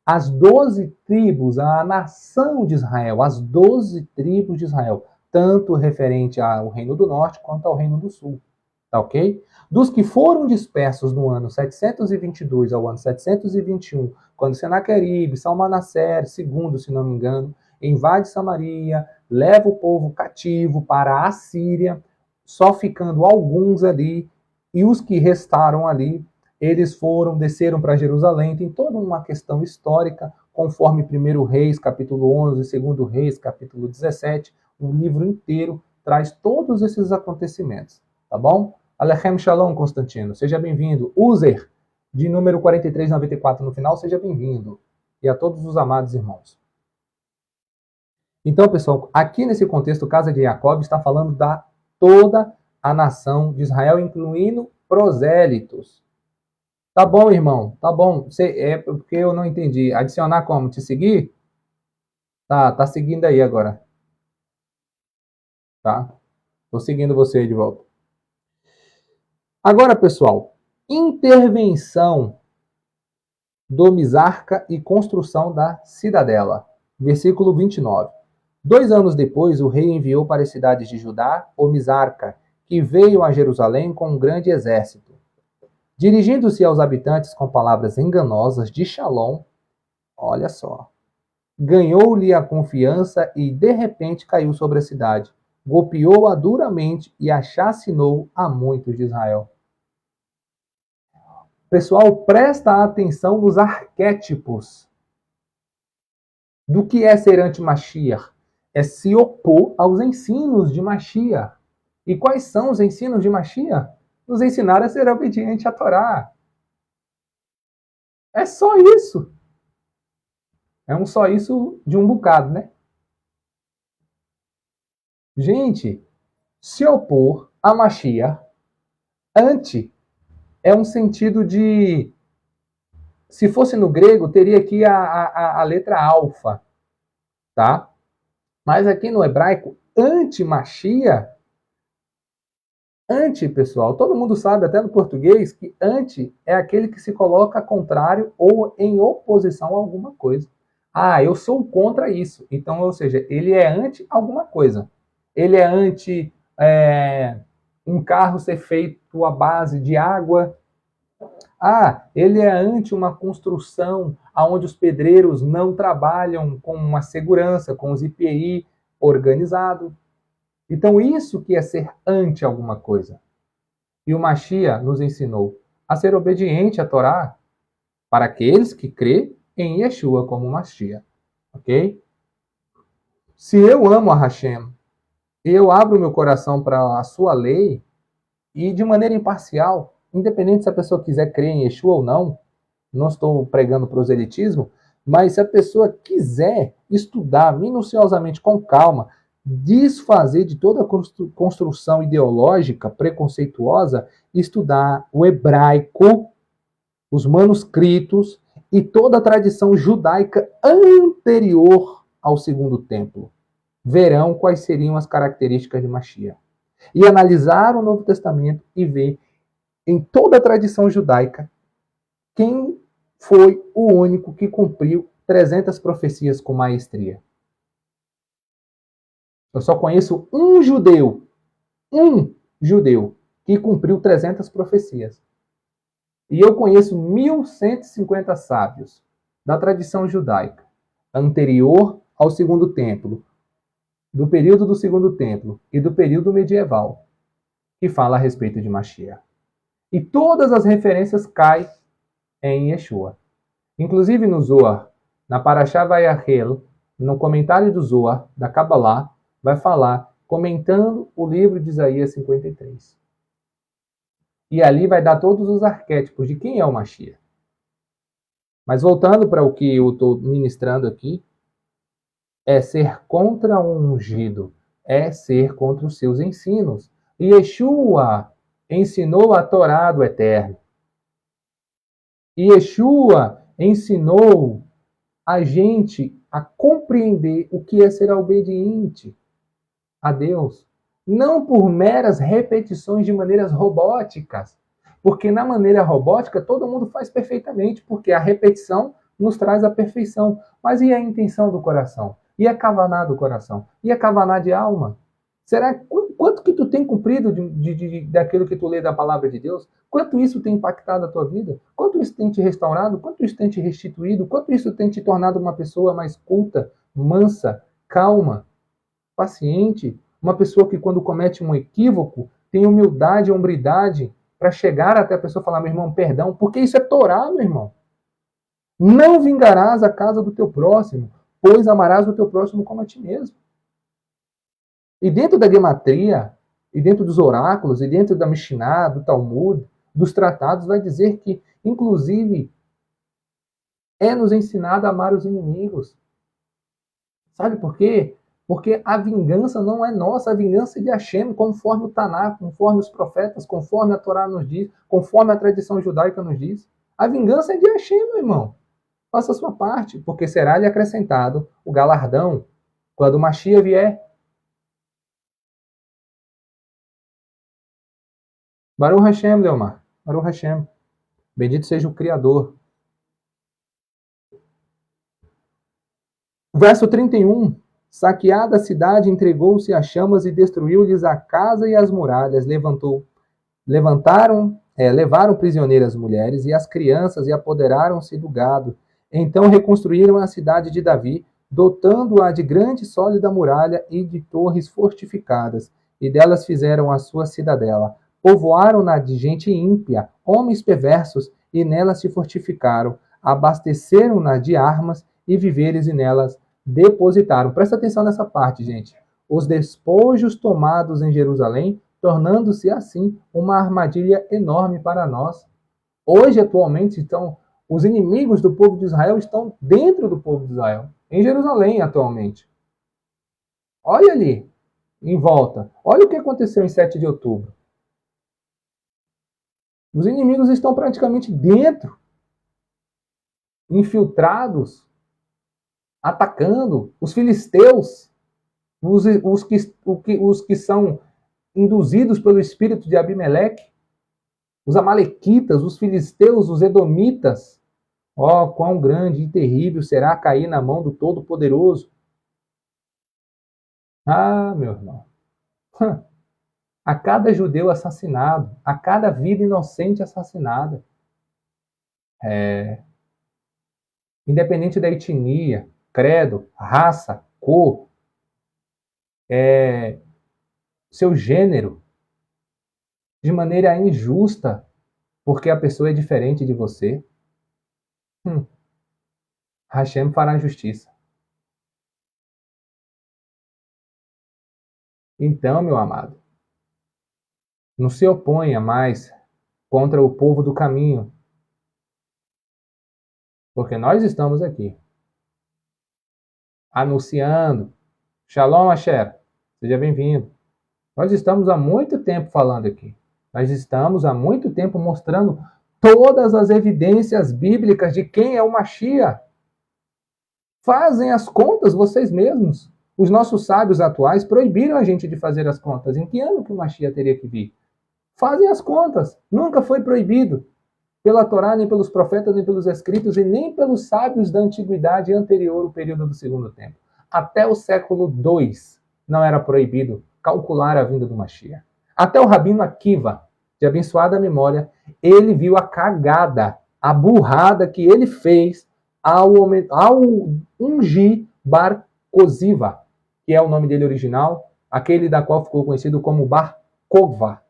[SPEAKER 1] às 12 tribos, à nação de Israel, às 12 tribos de Israel, tanto referente ao reino do norte quanto ao reino do sul. Tá ok? Dos que foram dispersos no ano 722 ao ano 721, quando Senaqueribe, Salmanassер, segundo, se não me engano, invade Samaria, leva o povo cativo para a Assíria, só ficando alguns ali, e os que restaram ali, eles desceram para Jerusalém. Tem toda uma questão histórica, conforme 1 Reis, capítulo 11, 2 Reis, capítulo 17, o livro inteiro traz todos esses acontecimentos, tá bom? Alechem Shalom, Constantino. Seja bem-vindo. User, de número 4394 no final, seja bem-vindo. E a todos os amados irmãos. Então, pessoal, aqui nesse contexto, Casa de Jacob está falando da toda a nação de Israel, incluindo prosélitos. Tá bom, irmão? Tá bom. É porque eu não entendi. Adicionar como? Te seguir? Tá seguindo aí agora. Tá? Tô seguindo você aí de volta. Agora, pessoal, intervenção do Misarca e construção da cidadela. Versículo 29. 2 anos depois, o rei enviou para as cidades de Judá o Misarca, que veio a Jerusalém com um grande exército. Dirigindo-se aos habitantes com palavras enganosas de Shalom, olha só, ganhou-lhe a confiança e de repente caiu sobre a cidade, golpeou-a duramente e a chacinou a muitos de Israel. Pessoal, presta atenção nos arquétipos do que é ser anti-Mashiach. É se opor aos ensinos de Mashiach. E quais são os ensinos de Mashiach? Nos ensinar a ser obediente à Torá. É só isso. É um só isso de um bocado, né? Gente, se opor a Mashiach, anti, é um sentido de... Se fosse no grego, teria aqui a letra alfa. tá? Mas aqui no hebraico, anti-machia, anti, pessoal, todo mundo sabe, até no português, que anti é aquele que se coloca contrário ou em oposição a alguma coisa. Ah, eu sou contra isso. Então, ou seja, ele é anti alguma coisa. Ele é anti um carro ser feito à base de água. Ah, ele é anti uma construção onde os pedreiros não trabalham com uma segurança, com os IPI organizado. Então, isso que é ser anti alguma coisa. E o Machia nos ensinou a ser obediente à Torá para aqueles que crê em Yeshua como Machia. Ok? Se eu amo a Hashem e eu abro meu coração para a sua lei e de maneira imparcial, independente se a pessoa quiser crer em Yeshua ou não, não estou pregando proselitismo, mas se a pessoa quiser estudar minuciosamente, com calma, desfazer de toda a construção ideológica preconceituosa, estudar o hebraico, os manuscritos e toda a tradição judaica anterior ao Segundo Templo, verão quais seriam as características de Mashiach. E analisar o Novo Testamento e ver em toda a tradição judaica quem foi o único que cumpriu 300 profecias com maestria. Eu só conheço um judeu, que cumpriu 300 profecias. E eu conheço 1150 sábios da tradição judaica, anterior ao Segundo Templo, do período do Segundo Templo e do período medieval, que fala a respeito de Mashiach. E todas as referências caem em Yeshua. Inclusive no Zohar, na Parashá Vayachel, no comentário do Zohar, da Kabbalah, vai falar, comentando o livro de Isaías 53. E ali vai dar todos os arquétipos de quem é o Mashiach. Mas voltando para o que eu estou ministrando aqui, é ser contra o ungido, é ser contra os seus ensinos. E Yeshua ensinou a Torá do Eterno. E Yeshua ensinou a gente a compreender o que é ser obediente a Deus. Não por meras repetições de maneiras robóticas. Porque na maneira robótica todo mundo faz perfeitamente, porque a repetição nos traz a perfeição. Mas e a intenção do coração? E a kavaná do coração? E a kavaná de alma? Será quanto que tu tem cumprido daquilo que tu lê da palavra de Deus? Quanto isso tem impactado a tua vida? Quanto isso tem te restaurado? Quanto isso tem te restituído? Quanto isso tem te tornado uma pessoa mais culta, mansa, calma, paciente? Uma pessoa que quando comete um equívoco tem humildade e hombridade para chegar até a pessoa e falar, meu irmão, perdão, porque isso é Torá, meu irmão. Não vingarás a casa do teu próximo, pois amarás o teu próximo como a ti mesmo. E dentro da gematria, e dentro dos oráculos, e dentro da Mishnah, do Talmud, dos tratados, vai dizer que, inclusive, é nos ensinado a amar os inimigos. Sabe por quê? Porque a vingança não é nossa, a vingança é de Hashem, conforme o Taná, conforme os profetas, conforme a Torá nos diz, conforme a tradição judaica nos diz. A vingança é de Hashem, meu irmão. Faça a sua parte, porque será-lhe acrescentado o galardão quando o Mashiach vier. Baruch Hashem, Leomar. Baruch Hashem. Bendito seja o Criador. Verso 31. Saqueada a cidade, entregou-se às chamas e destruiu-lhes a casa e as muralhas. Levaram prisioneiras as mulheres e as crianças e apoderaram-se do gado. Então reconstruíram a cidade de Davi, dotando-a de grande e sólida muralha e de torres fortificadas, e delas fizeram a sua cidadela. Povoaram-na de gente ímpia, homens perversos, e nelas se fortificaram. Abasteceram-na de armas e víveres, e nelas depositaram. Presta atenção nessa parte, gente. Os despojos tomados em Jerusalém, tornando-se assim uma armadilha enorme para nós. Hoje, atualmente, os inimigos do povo de Israel estão dentro do povo de Israel, em Jerusalém atualmente. Olha ali, em volta. Olha o que aconteceu em 7 de outubro. Os inimigos estão praticamente dentro, infiltrados atacando os filisteus, os que são induzidos pelo espírito de Abimeleque, os amalequitas, os filisteus, os edomitas. Ó, quão grande e terrível será cair na mão do Todo-Poderoso. Ah, meu irmão. A cada judeu assassinado, a cada vida inocente assassinada. Independente da etnia, credo, raça, cor, seu gênero, de maneira injusta, porque a pessoa é diferente de você. Hashem fará justiça. Então, meu amado, não se oponha mais contra o povo do caminho, porque nós estamos aqui anunciando. Shalom, Asher, seja bem-vindo. Nós estamos há muito tempo falando aqui. Nós estamos há muito tempo mostrando todas as evidências bíblicas de quem é o Mashiach. Fazem as contas vocês mesmos. Os nossos sábios atuais proibiram a gente de fazer as contas. Em que ano que o Mashiach teria que vir? Fazem as contas. Nunca foi proibido pela Torá, nem pelos profetas, nem pelos escritos, e nem pelos sábios da antiguidade anterior ao período do segundo tempo. Até o século II não era proibido calcular a vinda do Mashiach. Até o Rabino Akiva, de abençoada memória, ele viu a cagada, a burrada que ele fez ao ungir Bar Koziva, que é o nome dele original, aquele da qual ficou conhecido como Bar Kokhba.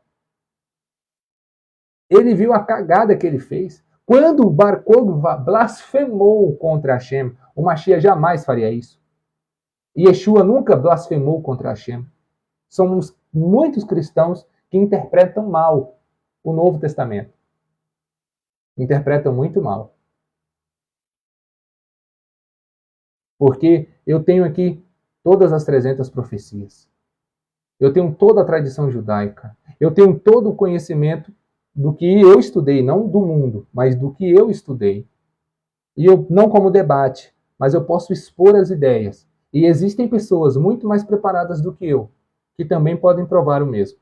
[SPEAKER 1] Ele viu a cagada que ele fez. Quando o Bar Kokhba blasfemou contra Hashem, o Mashiach jamais faria isso. E Yeshua nunca blasfemou contra Hashem. Somos muitos cristãos que interpretam mal o Novo Testamento. Interpretam muito mal. Porque eu tenho aqui todas as 300 profecias. Eu tenho toda a tradição judaica. Eu tenho todo o conhecimento do que eu estudei, não do mundo, mas do que eu estudei. E eu não como debate, mas eu posso expor as ideias. E existem pessoas muito mais preparadas do que eu, que também podem provar o mesmo.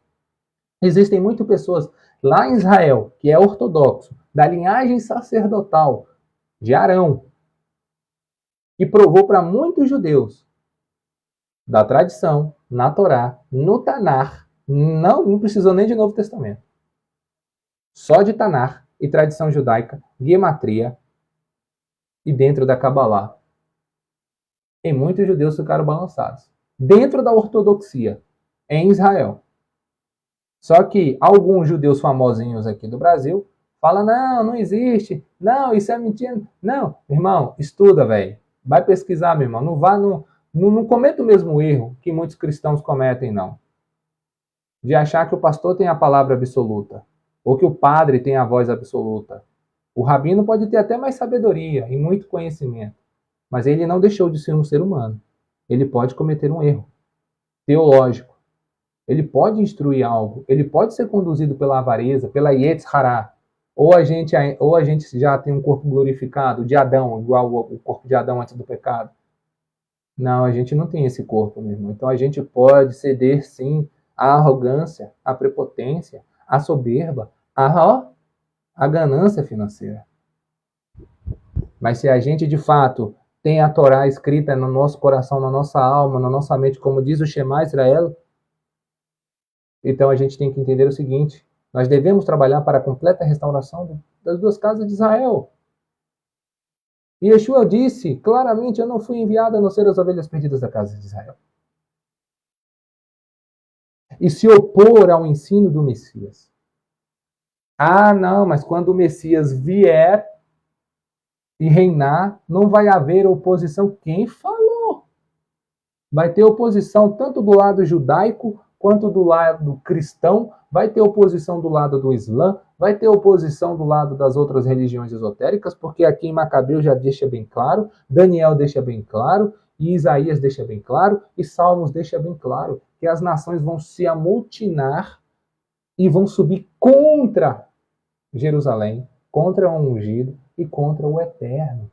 [SPEAKER 1] Existem muitas pessoas lá em Israel, que é ortodoxo, da linhagem sacerdotal de Arão, que provou para muitos judeus da tradição, na Torá, no Tanar, não precisou nem de Novo Testamento. Só de Tanar e tradição judaica, guimatria e dentro da Kabbalah. E muitos judeus ficaram balançados. Dentro da ortodoxia, em Israel. Só que alguns judeus famosinhos aqui do Brasil falam, não existe, não, isso é mentira. Não, irmão, estuda, velho. Vai pesquisar, meu irmão. Não cometa o mesmo erro que muitos cristãos cometem, não. De achar que o pastor tem a palavra absoluta. Ou que o padre tem a voz absoluta. O rabino pode ter até mais sabedoria e muito conhecimento. Mas ele não deixou de ser um ser humano. Ele pode cometer um erro teológico. Ele pode instruir algo. Ele pode ser conduzido pela avareza, pela Yetz Hará. Ou a gente já tem um corpo glorificado de Adão, igual o corpo de Adão antes do pecado. Não, a gente não tem esse corpo, meu irmão. Então a gente pode ceder, sim, à arrogância, à prepotência, à soberba, à ganância financeira. Mas se a gente, de fato, tem a Torá escrita no nosso coração, na nossa alma, na nossa mente, como diz o Shema Israel, então a gente tem que entender o seguinte: nós devemos trabalhar para a completa restauração das duas casas de Israel. E Yeshua disse claramente: eu não fui enviado a não ser as ovelhas perdidas da casa de Israel. E se opor ao ensino do Messias. Ah, não, mas quando o Messias vier e reinar, não vai haver oposição. Quem falou? Vai ter oposição tanto do lado judaico quanto do lado cristão, vai ter oposição do lado do Islã, vai ter oposição do lado das outras religiões esotéricas, porque aqui em Macabeu já deixa bem claro, Daniel deixa bem claro, e Isaías deixa bem claro, e Salmos deixa bem claro, que as nações vão se amotinar e vão subir contra Jerusalém, contra o ungido e contra o eterno.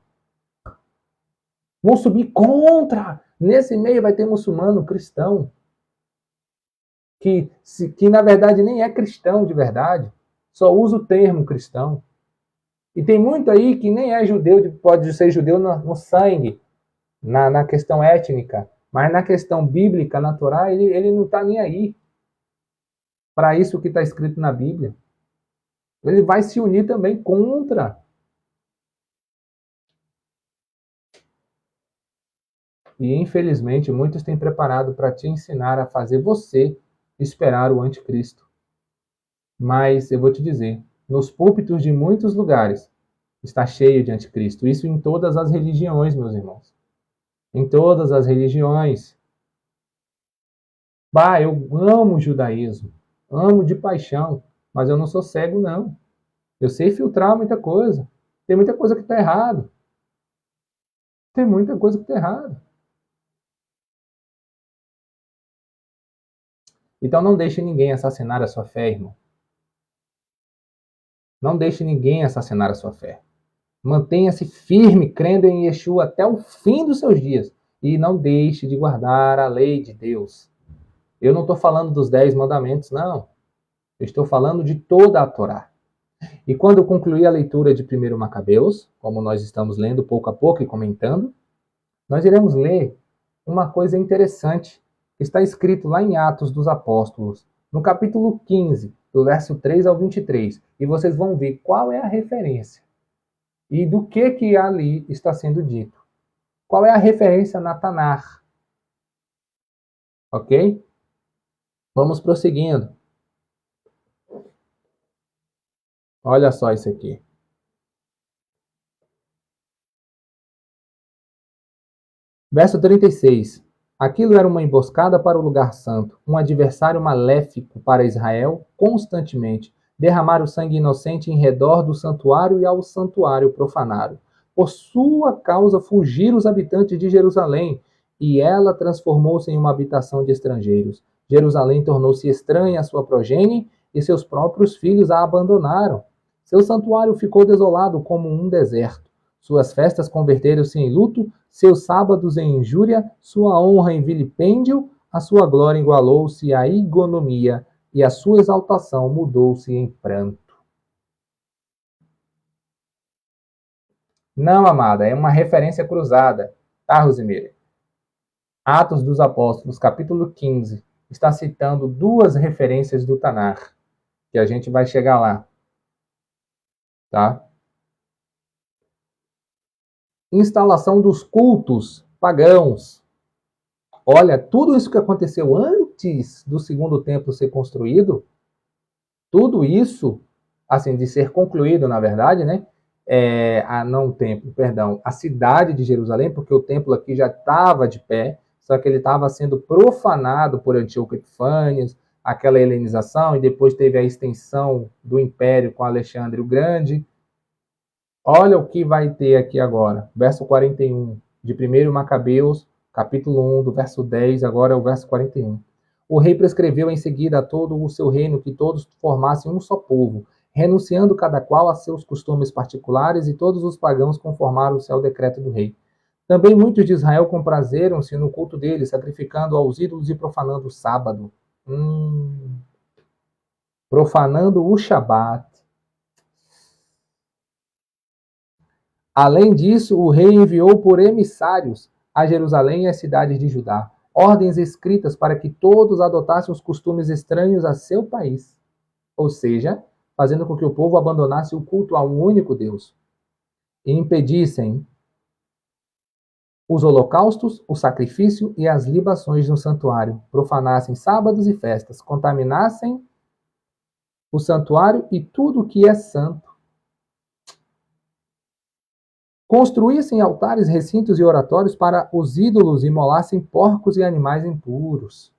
[SPEAKER 1] Vão subir contra. Nesse meio vai ter muçulmano cristão, que na verdade nem é cristão de verdade, só usa o termo cristão. E tem muito aí que nem é judeu, pode ser judeu no sangue, na questão étnica, mas na questão bíblica, na Torá, ele não está nem aí para isso que está escrito na Bíblia. Ele vai se unir também contra. E infelizmente muitos têm preparado para te ensinar a fazer você esperar o anticristo. Mas eu vou te dizer, nos púlpitos de muitos lugares está cheio de anticristo. Isso em todas as religiões, meus irmãos. Em todas as religiões. Bah, eu amo o judaísmo, amo de paixão, mas eu não sou cego, não. Eu sei filtrar muita coisa. Tem muita coisa que está errado. Tem muita coisa que está errado. Então não deixe ninguém assassinar a sua fé, irmão. Não deixe ninguém assassinar a sua fé. Mantenha-se firme, crendo em Yeshua até o fim dos seus dias. E não deixe de guardar a lei de Deus. Eu não estou falando dos 10 mandamentos, não. Eu estou falando de toda a Torá. E quando eu concluir a leitura de 1 Macabeus, como nós estamos lendo pouco a pouco e comentando, nós iremos ler uma coisa interessante que está escrito lá em Atos dos Apóstolos, no capítulo 15, do verso 3 ao 23. E vocês vão ver qual é a referência e do que ali está sendo dito. Qual é a referência na Tanar? Ok? Vamos prosseguindo. Olha só isso aqui. Verso 36. Aquilo era uma emboscada para o lugar santo, um adversário maléfico para Israel, constantemente. Derramar o sangue inocente em redor do santuário e ao santuário profanaram. Por sua causa fugiram os habitantes de Jerusalém, e ela transformou-se em uma habitação de estrangeiros. Jerusalém tornou-se estranha à sua progenie, e seus próprios filhos a abandonaram. Seu santuário ficou desolado como um deserto. Suas festas converteram-se em luto, seus sábados em injúria, sua honra em vilipêndio, a sua glória igualou-se à igonomia, e a sua exaltação mudou-se em pranto. Não, amada, é uma referência cruzada, tá, Rosemary? Atos dos Apóstolos, capítulo 15, está citando duas referências do Tanar, que a gente vai chegar lá, tá? Instalação dos cultos pagãos. Olha, tudo isso que aconteceu antes do segundo templo ser construído, tudo isso, assim, de ser concluído, na verdade, né? Não o templo, perdão, a cidade de Jerusalém, porque o templo aqui já estava de pé, só que ele estava sendo profanado por Antíoco Epifânios, aquela helenização, e depois teve a extensão do império com Alexandre o Grande. Olha o que vai ter aqui agora, verso 41, de 1 Macabeus, capítulo 1, do verso 10, agora é o verso 41. O rei prescreveu em seguida a todo o seu reino que todos formassem um só povo, renunciando cada qual a seus costumes particulares, e todos os pagãos conformaram-se ao decreto do rei. Também muitos de Israel comprazeram-se no culto dele, sacrificando aos ídolos e profanando o sábado. Profanando o Shabat. Além disso, o rei enviou por emissários a Jerusalém e as cidades de Judá ordens escritas para que todos adotassem os costumes estranhos a seu país, ou seja, fazendo com que o povo abandonasse o culto a um único Deus, e impedissem os holocaustos, o sacrifício e as libações no santuário, profanassem sábados e festas, contaminassem o santuário e tudo o que é santo. Construíssem altares, recintos e oratórios para os ídolos e imolassem porcos e animais impuros.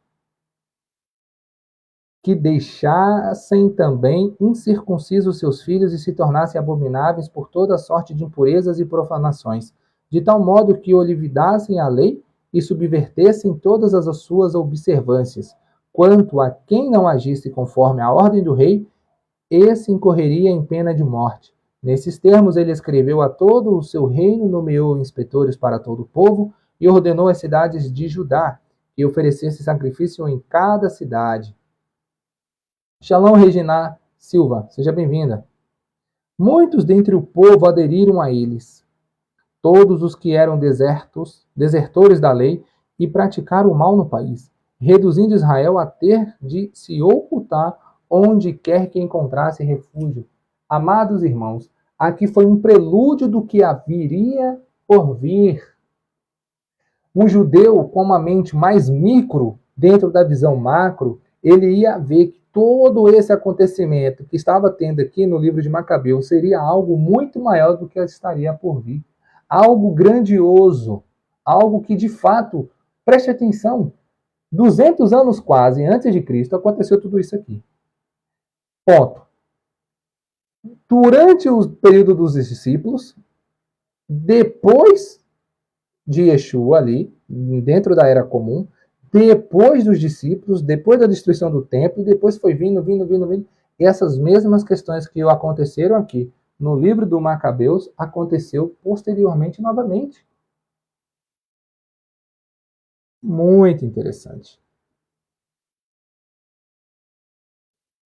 [SPEAKER 1] Que deixassem também incircuncisos seus filhos e se tornassem abomináveis por toda sorte de impurezas e profanações, de tal modo que olvidassem a lei e subvertessem todas as suas observâncias. Quanto a quem não agisse conforme a ordem do rei, esse incorreria em pena de morte. Nesses termos, ele escreveu a todo o seu reino, nomeou inspetores para todo o povo e ordenou às cidades de Judá que oferecesse sacrifício em cada cidade. Shalom, Regina Silva, seja bem-vinda. Muitos dentre o povo aderiram a eles, todos os que eram desertores da lei e praticaram o mal no país, reduzindo Israel a ter de se ocultar onde quer que encontrasse refúgio. Amados irmãos, aqui foi um prelúdio do que haveria por vir. Um judeu com uma mente mais micro, dentro da visão macro, ele ia ver que todo esse acontecimento que estava tendo aqui no livro de Macabeus seria algo muito maior do que estaria por vir. Algo grandioso, algo que de fato, preste atenção, 200 anos quase antes de Cristo aconteceu tudo isso aqui. Ponto. Durante o período dos discípulos, depois de Yeshua ali, dentro da Era Comum, depois dos discípulos, depois da destruição do templo, depois foi vindo. E essas mesmas questões que aconteceram aqui no livro do Macabeus, aconteceu posteriormente novamente. Muito interessante.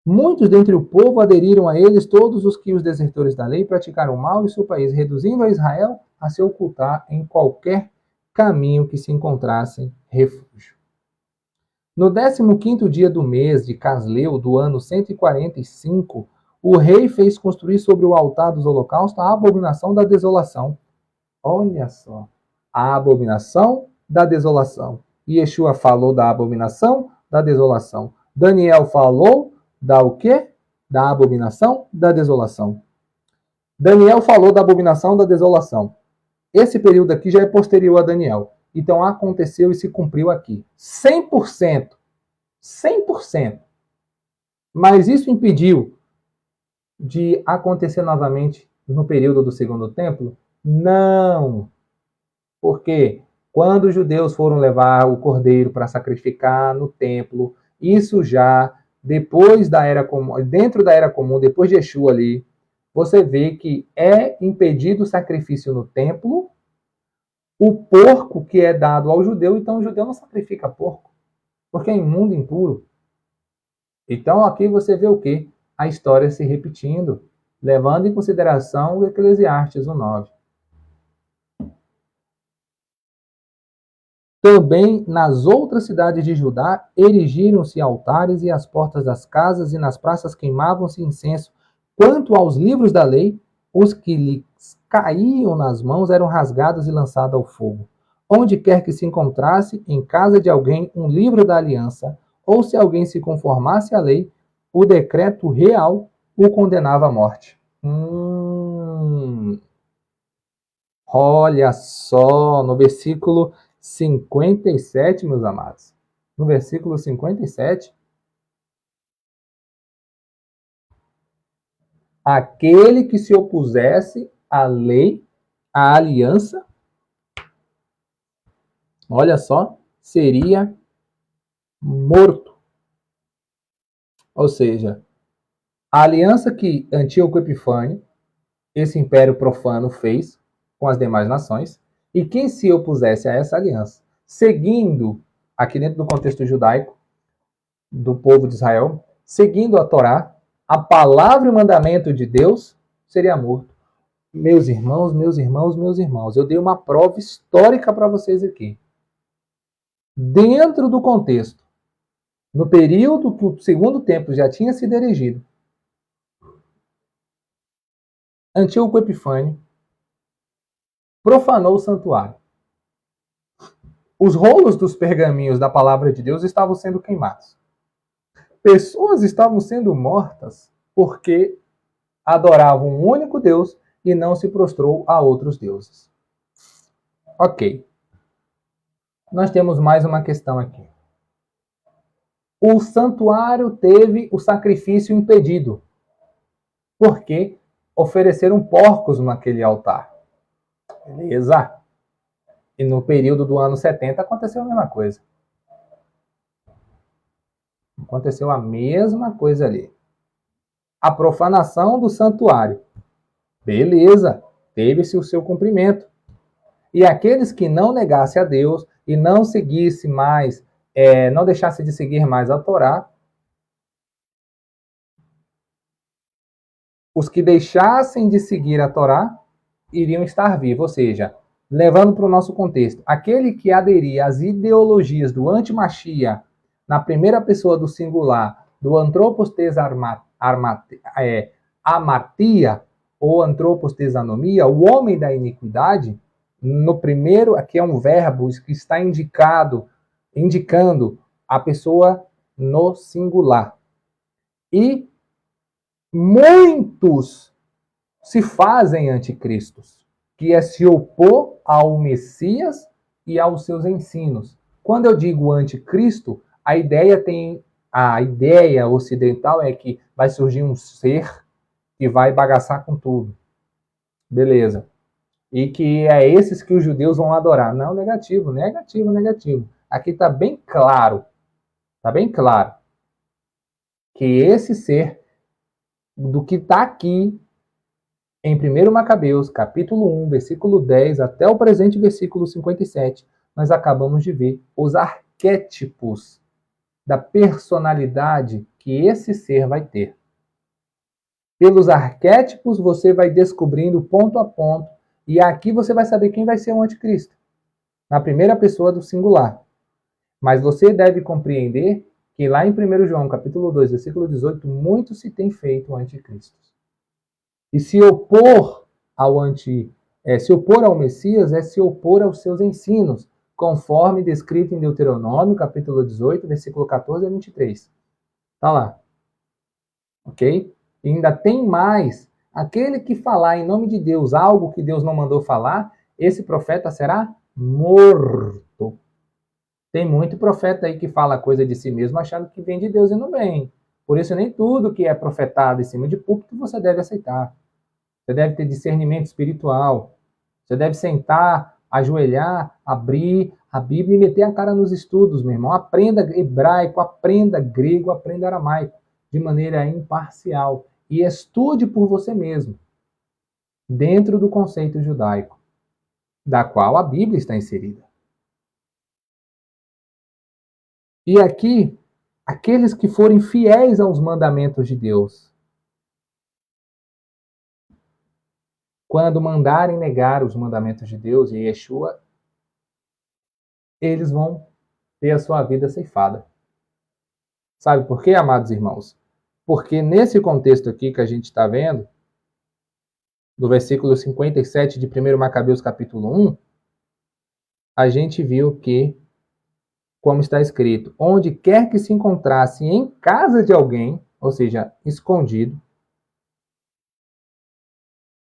[SPEAKER 1] Muitos dentre o povo aderiram a eles, todos os que os desertores da lei praticaram mal em seu país, reduzindo a Israel a se ocultar em qualquer caminho que se encontrassem refúgio. No 15º dia do mês de Casleu, do ano 145, o rei fez construir sobre o altar dos holocaustos a abominação da desolação. Olha só, a abominação da desolação. Yeshua falou da abominação da desolação. Daniel falou da o quê? Da abominação da desolação. Daniel falou da abominação da desolação. Esse período aqui já é posterior a Daniel. Então aconteceu e se cumpriu aqui. 100%. 100%. Mas isso impediu de acontecer novamente no período do Segundo Templo? Não. Porque quando os judeus foram levar o cordeiro para sacrificar no templo, isso já depois da Era Comum, dentro da Era Comum, depois de Yeshua ali, você vê que é impedido o sacrifício no templo, o porco que é dado ao judeu, então o judeu não sacrifica porco, porque é imundo e impuro. Então aqui você vê o quê? A história se repetindo, levando em consideração o Eclesiastes 9. Também nas outras cidades de Judá erigiram-se altares e às portas das casas e nas praças queimavam-se incenso. Quanto aos livros da lei, os que lhes caíam nas mãos eram rasgados e lançados ao fogo. Onde quer que se encontrasse em casa de alguém um livro da aliança, ou se alguém se conformasse à lei, o decreto real o condenava à morte. Olha só, no versículo 57, meus amados. No versículo 57, aquele que se opusesse à lei, à aliança, olha só, seria morto. Ou seja, a aliança que Antíoco Epifânio, esse império profano, fez com as demais nações, e quem se opusesse a essa aliança, seguindo, aqui dentro do contexto judaico, do povo de Israel, seguindo a Torá, a palavra e o mandamento de Deus, seria morto. Meus irmãos, eu dei uma prova histórica para vocês aqui. Dentro do contexto, no período que o segundo templo já tinha sido erigido, Antíoco Epifânio profanou o santuário. Os rolos dos pergaminhos da palavra de Deus estavam sendo queimados. Pessoas estavam sendo mortas porque adoravam um único Deus e não se prostrou a outros deuses. Ok. Nós temos mais uma questão aqui. O santuário teve o sacrifício impedido, porque ofereceram porcos naquele altar. Beleza? E no período do ano 70 aconteceu a mesma coisa. Aconteceu a mesma coisa ali. A profanação do santuário. Beleza, teve-se o seu cumprimento. E aqueles que não negassem a Deus e não seguisse mais, não deixasse de seguir mais a Torá, os que deixassem de seguir a Torá iriam estar vivos, ou seja, levando para o nosso contexto, aquele que aderia às ideologias do antimachia na primeira pessoa do singular, do antropos tes amartia ou antropos tes anomia, o homem da iniquidade, no primeiro, aqui é um verbo que está indicando a pessoa no singular. E muitos se fazem anticristos, que é se opor ao Messias e aos seus ensinos. Quando eu digo anticristo, a ideia ocidental é que vai surgir um ser que vai bagaçar com tudo. Beleza. E que é esses que os judeus vão adorar. Não, negativo, negativo, negativo. Aqui está bem claro, que esse ser do que está aqui em 1 Macabeus, capítulo 1, versículo 10, até o presente versículo 57, nós acabamos de ver os arquétipos da personalidade que esse ser vai ter. Pelos arquétipos, você vai descobrindo ponto a ponto, e aqui você vai saber quem vai ser o anticristo, na primeira pessoa do singular. Mas você deve compreender que lá em 1 João, capítulo 2, versículo 18, muito se tem feito anticristo. E se opor ao Messias é se opor aos seus ensinos, conforme descrito em Deuteronômio, capítulo 18, versículo 14 a 23. Tá lá. Ok? E ainda tem mais. Aquele que falar em nome de Deus algo que Deus não mandou falar, esse profeta será morto. Tem muito profeta aí que fala coisa de si mesmo achando que vem de Deus e não vem. Por isso, nem tudo que é profetado em cima de púlpito você deve aceitar. Você deve ter discernimento espiritual. Você deve sentar, ajoelhar, abrir a Bíblia e meter a cara nos estudos, meu irmão. Aprenda hebraico, aprenda grego, aprenda aramaico, de maneira imparcial. E estude por você mesmo, dentro do conceito judaico, da qual a Bíblia está inserida. E aqui, aqueles que forem fiéis aos mandamentos de Deus, quando mandarem negar os mandamentos de Deus e Yeshua, eles vão ter a sua vida ceifada. Sabe por quê, amados irmãos? Porque nesse contexto aqui que a gente está vendo, do versículo 57 de 1 Macabeus capítulo 1, a gente viu que, como está escrito, onde quer que se encontrasse em casa de alguém, ou seja, escondido,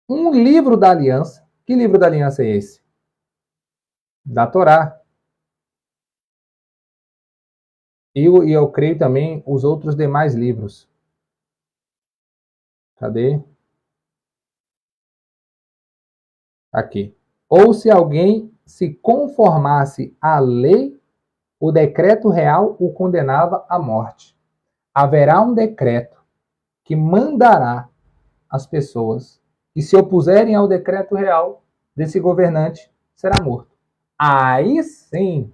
[SPEAKER 1] um livro da aliança. Que livro da aliança é esse? Da Torá. E eu creio também os outros demais livros. Cadê? Aqui. Ou se alguém se conformasse à lei, o decreto real o condenava à morte. Haverá um decreto que mandará as pessoas que se opuserem ao decreto real desse governante será morto. Aí sim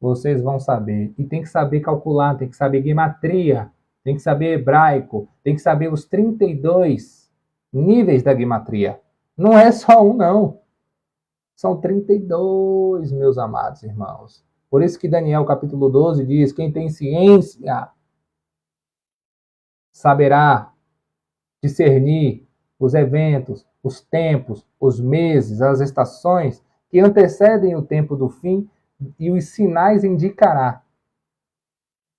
[SPEAKER 1] vocês vão saber. E tem que saber calcular, tem que saber gematria, tem que saber hebraico, tem que saber os 32 níveis da gematria. Não é só um, não. São 32, meus amados irmãos. Por isso que Daniel capítulo 12 diz: quem tem ciência saberá discernir os eventos, os tempos, os meses, as estações que antecedem o tempo do fim, e os sinais indicará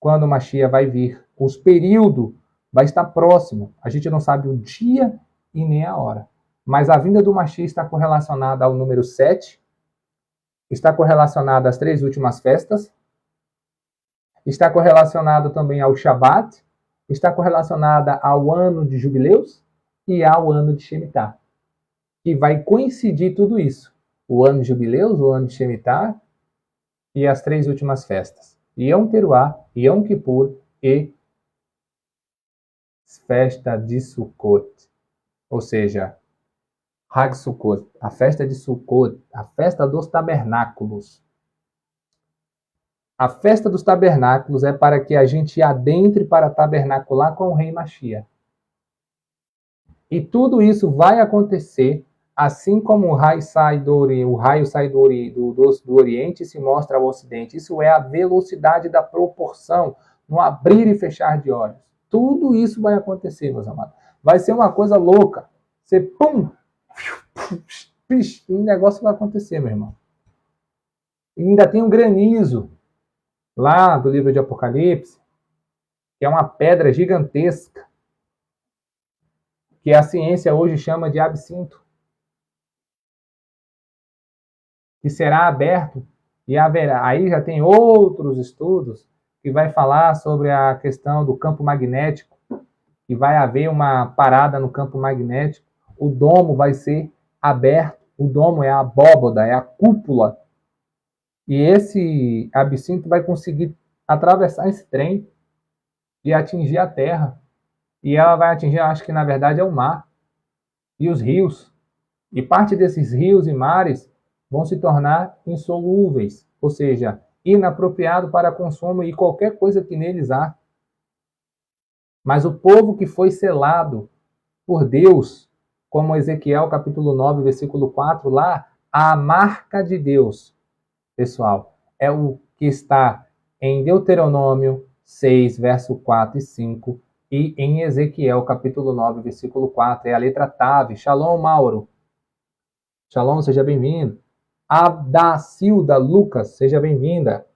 [SPEAKER 1] quando o Mashiach vai vir. Os períodos vai estar próximo. A gente não sabe o dia e nem a hora. Mas a vinda do Mashiach está correlacionada ao número 7, está correlacionada às 3 últimas festas, está correlacionado também ao Shabat, está correlacionada ao ano de jubileus e ao ano de Shemitah, que vai coincidir tudo isso. O ano de jubileus, o ano de Shemitah e as 3 últimas festas. Yom Teruah, Yom Kippur e festa de Sukkot. Ou seja, Hag Sukkot, a festa de Sukkot, a festa dos tabernáculos. A festa dos tabernáculos é para que a gente adentre para tabernacular com o rei Mashiach. E tudo isso vai acontecer assim como o raio sai do Oriente e se mostra ao Ocidente. Isso é a velocidade da proporção, no abrir e fechar de olhos. Tudo isso vai acontecer, meus amados. Vai ser uma coisa louca. Você, pum, um negócio vai acontecer, meu irmão. E ainda tem um granizo lá do livro de Apocalipse, que é uma pedra gigantesca, que a ciência hoje chama de absinto, que será aberto e haverá. Aí já tem outros estudos que vai falar sobre a questão do campo magnético, que vai haver uma parada no campo magnético, o domo vai ser aberto, o domo é a abóboda, é a cúpula, e esse absinto vai conseguir atravessar esse trem e atingir a Terra. E ela vai atingir, acho que na verdade é o mar e os rios. E parte desses rios e mares vão se tornar insolúveis, ou seja, inapropriado para consumo e qualquer coisa que neles há. Mas o povo que foi selado por Deus, como Ezequiel capítulo 9, versículo 4, lá, a marca de Deus, pessoal, é o que está em Deuteronômio 6, verso 4 e 5, e em Ezequiel capítulo 9, versículo 4, é a letra Tav. Shalom, Mauro. Shalom, seja bem-vindo. Adacilda Lucas, seja bem-vinda.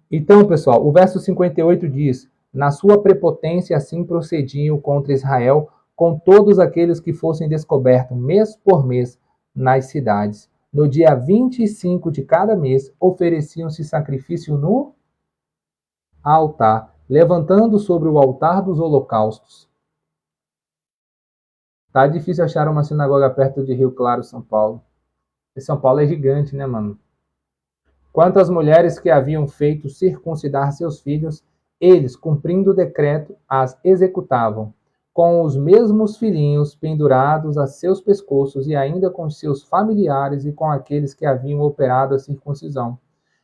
[SPEAKER 1] Então, pessoal, o verso 58 diz: na sua prepotência assim procediam contra Israel com todos aqueles que fossem descobertos mês por mês nas cidades. No dia 25 de cada mês ofereciam-se sacrifício no altar, levantando sobre o altar dos holocaustos. Tá difícil achar uma sinagoga perto de Rio Claro, São Paulo. E São Paulo é gigante, né, mano? Quanto às mulheres que haviam feito circuncidar seus filhos, eles, cumprindo o decreto, as executavam, com os mesmos filhinhos pendurados a seus pescoços e ainda com seus familiares e com aqueles que haviam operado a circuncisão.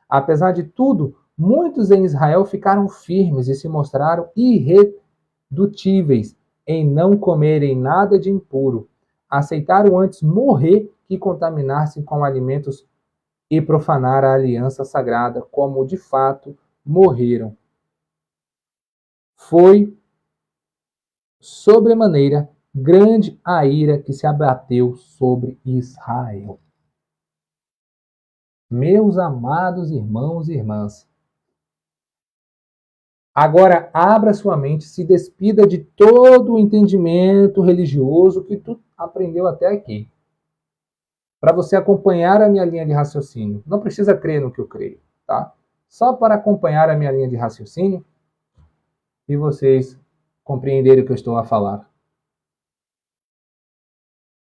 [SPEAKER 1] Apesar de tudo, muitos em Israel ficaram firmes e se mostraram irredutíveis em não comerem nada de impuro. Aceitaram antes morrer que contaminar-se com alimentos e profanar a aliança sagrada, como de fato morreram. Foi sobremaneira grande a ira que se abateu sobre Israel. Meus amados irmãos e irmãs, agora abra sua mente, se despida de todo o entendimento religioso que tu aprendeu até aqui, para você acompanhar a minha linha de raciocínio. Não precisa crer no que eu creio, tá? Só para acompanhar a minha linha de raciocínio e vocês compreenderem o que eu estou a falar.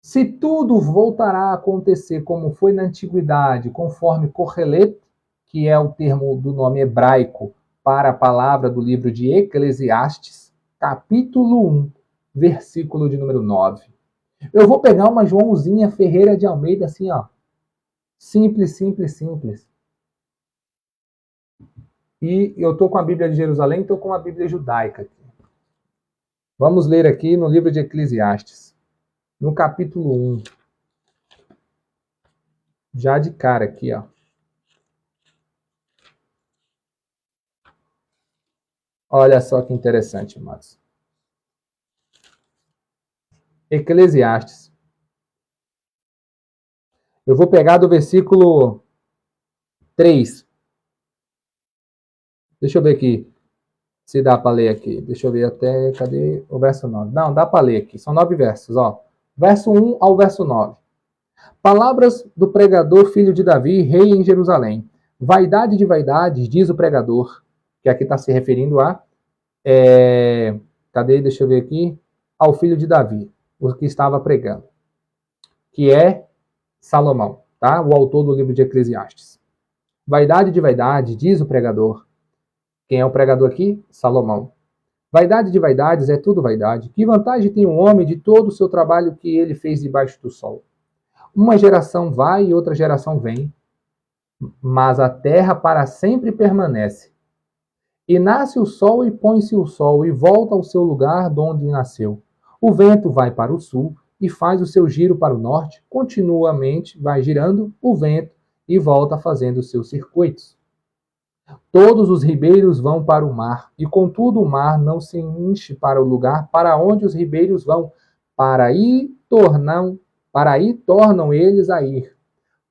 [SPEAKER 1] Se tudo voltará a acontecer como foi na antiguidade, conforme Kohelet, que é o termo do nome hebraico para a palavra do livro de Eclesiastes, capítulo 1, versículo de número 9. Eu vou pegar uma Joãozinha Ferreira de Almeida assim, ó. Simples, simples, simples. E eu estou com a Bíblia de Jerusalém, estou com a Bíblia judaica aqui. Vamos ler aqui no livro de Eclesiastes, no capítulo 1. Já de cara aqui, ó. Olha só que interessante, amados. Eclesiastes. Eu vou pegar do versículo 3. Deixa eu ver aqui se dá para ler aqui. Deixa eu ver até, cadê o verso 9? Não, dá para ler aqui. São 9 versos, ó. Verso 1 ao verso 9. Palavras do pregador, filho de Davi, rei em Jerusalém. Vaidade de vaidades, diz o pregador, que aqui está se referindo a... cadê? Deixa eu ver aqui. Ao filho de Davi, o que estava pregando. Que é Salomão, tá? O autor do livro de Eclesiastes. Vaidade de vaidade, diz o pregador. Quem é o pregador aqui? Salomão. Vaidade de vaidades é tudo vaidade. Que vantagem tem um homem de todo o seu trabalho que ele fez debaixo do sol? Uma geração vai e outra geração vem, mas a terra para sempre permanece. E nasce o sol e põe-se o sol e volta ao seu lugar de onde nasceu. O vento vai para o sul e faz o seu giro para o norte, continuamente vai girando o vento e volta fazendo os seus circuitos. Todos os ribeiros vão para o mar, e contudo o mar não se enche para o lugar para onde os ribeiros vão, para aí tornam eles a ir.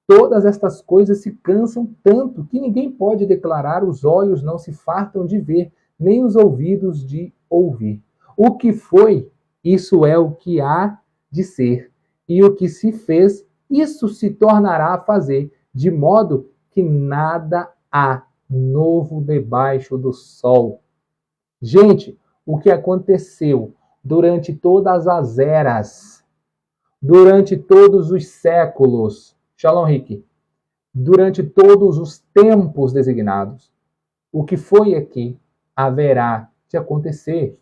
[SPEAKER 1] Todas estas coisas se cansam tanto que ninguém pode declarar, os olhos não se fartam de ver, nem os ouvidos de ouvir. O que foi, isso é o que há de ser, e o que se fez, isso se tornará a fazer, de modo que nada há novo debaixo do sol. Gente, o que aconteceu durante todas as eras, durante todos os séculos, Shalom Rick, durante todos os tempos designados, o que foi aqui haverá de acontecer.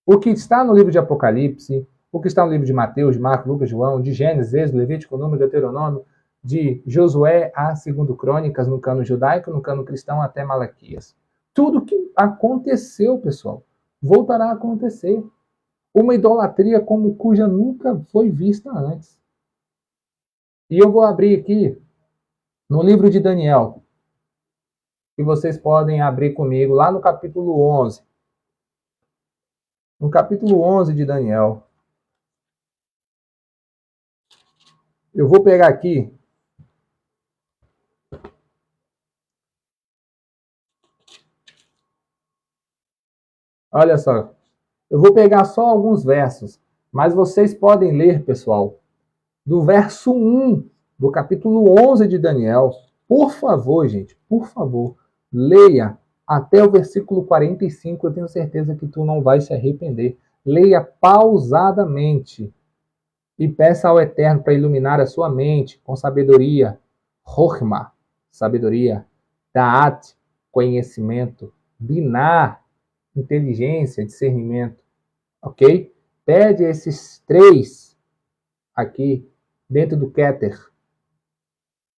[SPEAKER 1] O que está no livro de Apocalipse, o que está no livro de Mateus, de Marcos, Lucas, João, de Gênesis, Êxodo, Levítico, Número, Deuteronômio, de Josué a 2 Crônicas, no cano judaico, no cano cristão, até Malaquias. Tudo que aconteceu, pessoal, voltará a acontecer. Uma idolatria como cuja nunca foi vista antes. E eu vou abrir aqui no livro de Daniel, que vocês podem abrir comigo lá no capítulo 11. No capítulo 11 de Daniel. Eu vou pegar aqui olha só, eu vou pegar só alguns versos, mas vocês podem ler, pessoal, do verso 1 do capítulo 11 de Daniel. Por favor, gente, por favor, leia até o versículo 45, eu tenho certeza que tu não vai se arrepender. Leia pausadamente e peça ao Eterno para iluminar a sua mente com sabedoria, Chokhmah, sabedoria, Da'at, conhecimento, Binah, inteligência, discernimento, ok? Pede esses três aqui dentro do Keter,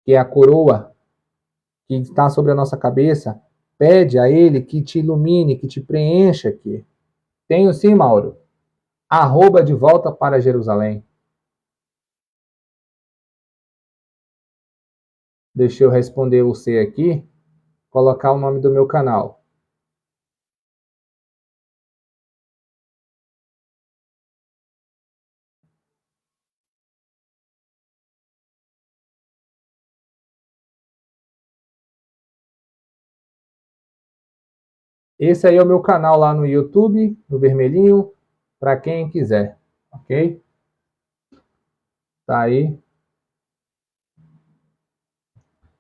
[SPEAKER 1] que é a coroa que está sobre a nossa cabeça. Pede a ele que te ilumine, que te preencha aqui. Tenho sim, Mauro. Arroba de volta para Jerusalém. Deixa eu responder você aqui, colocar o nome do meu canal. Esse aí é o meu canal lá no YouTube, no vermelhinho, para quem quiser, ok? Tá aí.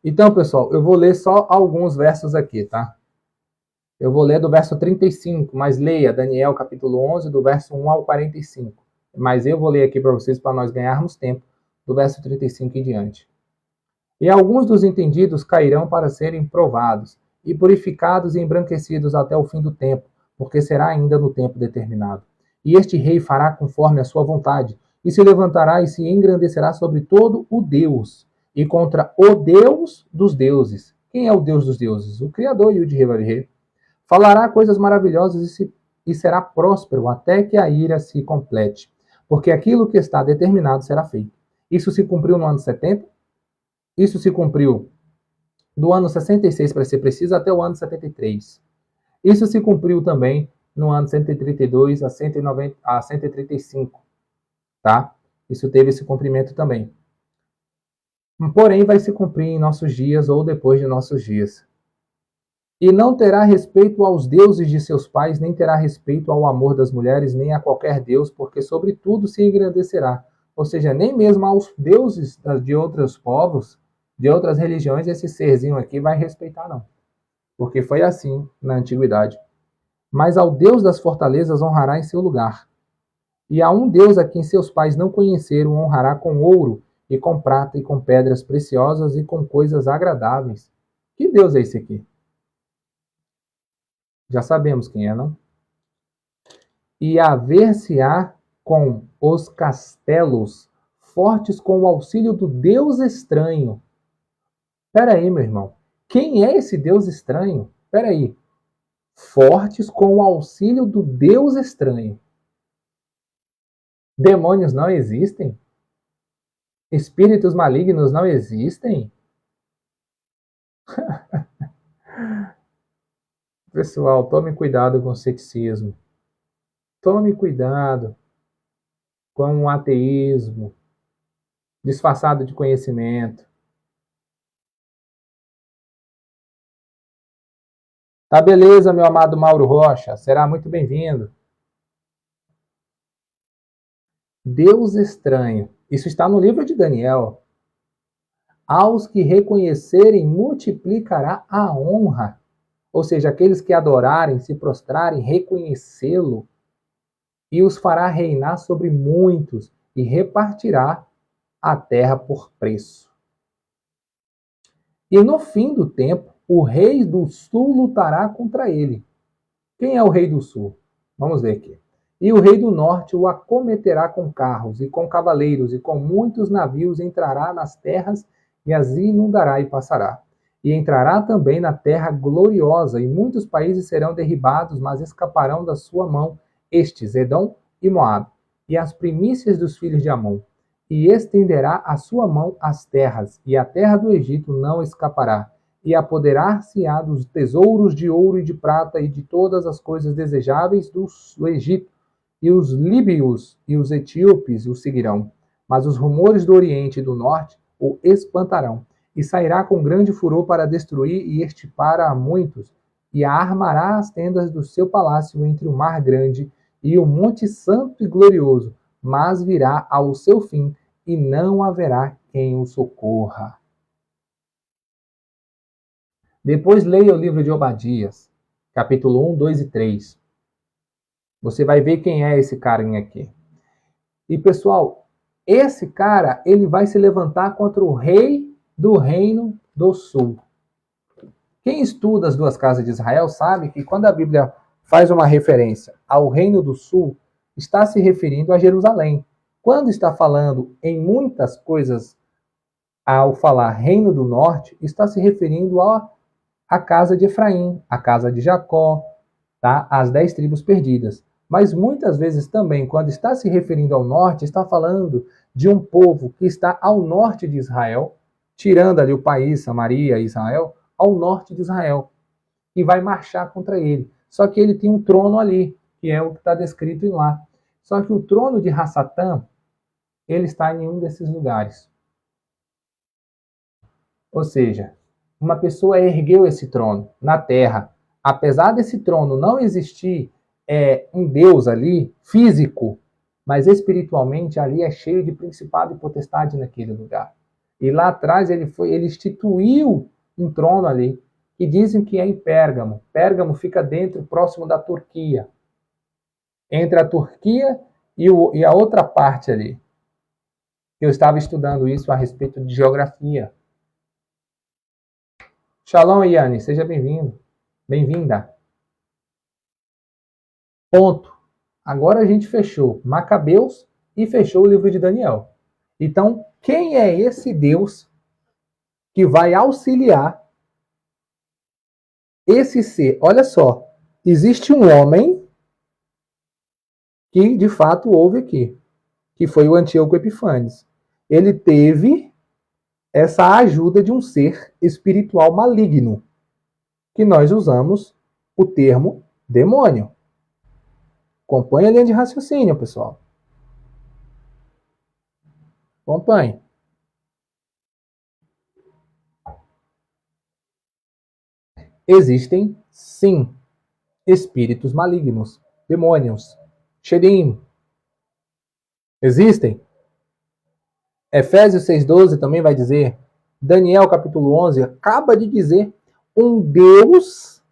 [SPEAKER 1] Então, pessoal, eu vou ler só alguns versos aqui, tá? Eu vou ler do verso 35, mas leia Daniel capítulo 11, do verso 1 ao 45. Mas eu vou ler aqui para vocês para nós ganharmos tempo, do verso 35 em diante. E alguns dos entendidos cairão para serem provados, e purificados e embranquecidos até o fim do tempo, porque será ainda no tempo determinado. E este rei fará conforme a sua vontade, e se levantará e se engrandecerá sobre todo o Deus, e contra o Deus dos deuses. Quem é o Deus dos deuses? O Criador e o de Revaré. Falará coisas maravilhosas e será próspero até que a ira se complete, porque aquilo que está determinado será feito. Isso se cumpriu no ano 70, isso se cumpriu do ano 66, para ser preciso, até o ano 73. Isso se cumpriu também no ano 132 a 190, a 135, tá? Isso teve esse cumprimento também. Porém, vai se cumprir em nossos dias ou depois de nossos dias. E não terá respeito aos deuses de seus pais, nem terá respeito ao amor das mulheres, nem a qualquer deus, porque sobre tudo se engrandecerá. Ou seja, nem mesmo aos deuses de outros povos, de outras religiões, esse serzinho aqui vai respeitar, não. Porque foi assim na antiguidade. Mas ao Deus das fortalezas honrará em seu lugar. E a um Deus a quem seus pais não conheceram honrará com ouro, e com prata, e com pedras preciosas, e com coisas agradáveis. Que Deus é esse aqui? Já sabemos quem é, não? e haver-se-á com os castelos fortes com o auxílio do Deus estranho. Espera aí, meu irmão. Quem é esse Deus estranho? Espera aí. Fortes com o auxílio do Deus estranho. Demônios não existem? Espíritos malignos não existem? Pessoal, tome cuidado com o ceticismo. Tome cuidado com o ateísmo disfarçado de conhecimento. Tá beleza, meu amado Mauro Rocha. Será muito bem-vindo. Deus estranho. Isso está no livro de Daniel. Aos que reconhecerem, multiplicará a honra. Ou seja, aqueles que adorarem, se prostrarem, reconhecê-lo, e os fará reinar sobre muitos, e repartirá a terra por preço. E no fim do tempo, o rei do sul lutará contra ele. Quem é o rei do sul? Vamos ver aqui. E o rei do norte o acometerá com carros e com cavaleiros e com muitos navios, entrará nas terras e as inundará e passará. E entrará também na terra gloriosa, e muitos países serão derribados, mas escaparão da sua mão, estes, Edom e Moabe, e as primícias dos filhos de Amon. E estenderá a sua mão às terras, e a terra do Egito não escapará, e apoderar-se-á dos tesouros de ouro e de prata e de todas as coisas desejáveis do Egito, e os líbios e os etíopes o seguirão. Mas os rumores do Oriente e do Norte o espantarão, e sairá com grande furor para destruir e extirpar a muitos, e armará as tendas do seu palácio entre o mar grande e o monte santo e glorioso, mas virá ao seu fim, e não haverá quem o socorra. Depois leia o livro de Obadias, capítulo 1, 2 e 3. Você vai ver quem é esse carinha aqui. E pessoal, esse cara, ele vai se levantar contra o rei do reino do sul. Quem estuda as duas casas de Israel sabe que quando a Bíblia faz uma referência ao reino do sul, está se referindo a Jerusalém. Quando está falando em muitas coisas, ao falar reino do norte, está se referindo à casa de Efraim, à casa de Jacó, tá? As 10 tribos perdidas. Mas muitas vezes também, quando está se referindo ao norte, está falando de um povo que está ao norte de Israel, tirando ali o país, Samaria, Israel, ao norte de Israel, e vai marchar contra ele. Só que ele tem um trono ali, que é o que está descrito em lá. Só que o trono de Hassatã, ele está em um desses lugares. Ou seja, uma pessoa ergueu esse trono na terra. Apesar desse trono não existir um Deus ali, físico, mas espiritualmente ali é cheio de principado e potestade naquele lugar. E lá atrás ele instituiu um trono ali, que dizem que é em Pérgamo. Pérgamo fica dentro, próximo da Turquia. Entre a Turquia e a outra parte ali. Eu estava estudando isso a respeito de geografia. Shalom, Iane, seja bem-vindo. Bem-vinda. Ponto. Agora a gente fechou Macabeus e fechou o livro de Daniel. Então, quem é esse Deus que vai auxiliar esse ser? Olha só, existe um homem que de fato houve aqui, que foi o Antíoco Epifanes. Ele teve essa ajuda de um ser espiritual maligno, que nós usamos o termo demônio. Acompanhe a linha de raciocínio, pessoal. Acompanhe. Existem, sim, espíritos malignos, demônios, Shedim. Existem. Efésios 6,12 também vai dizer, Daniel capítulo 11 acaba de dizer, um Deus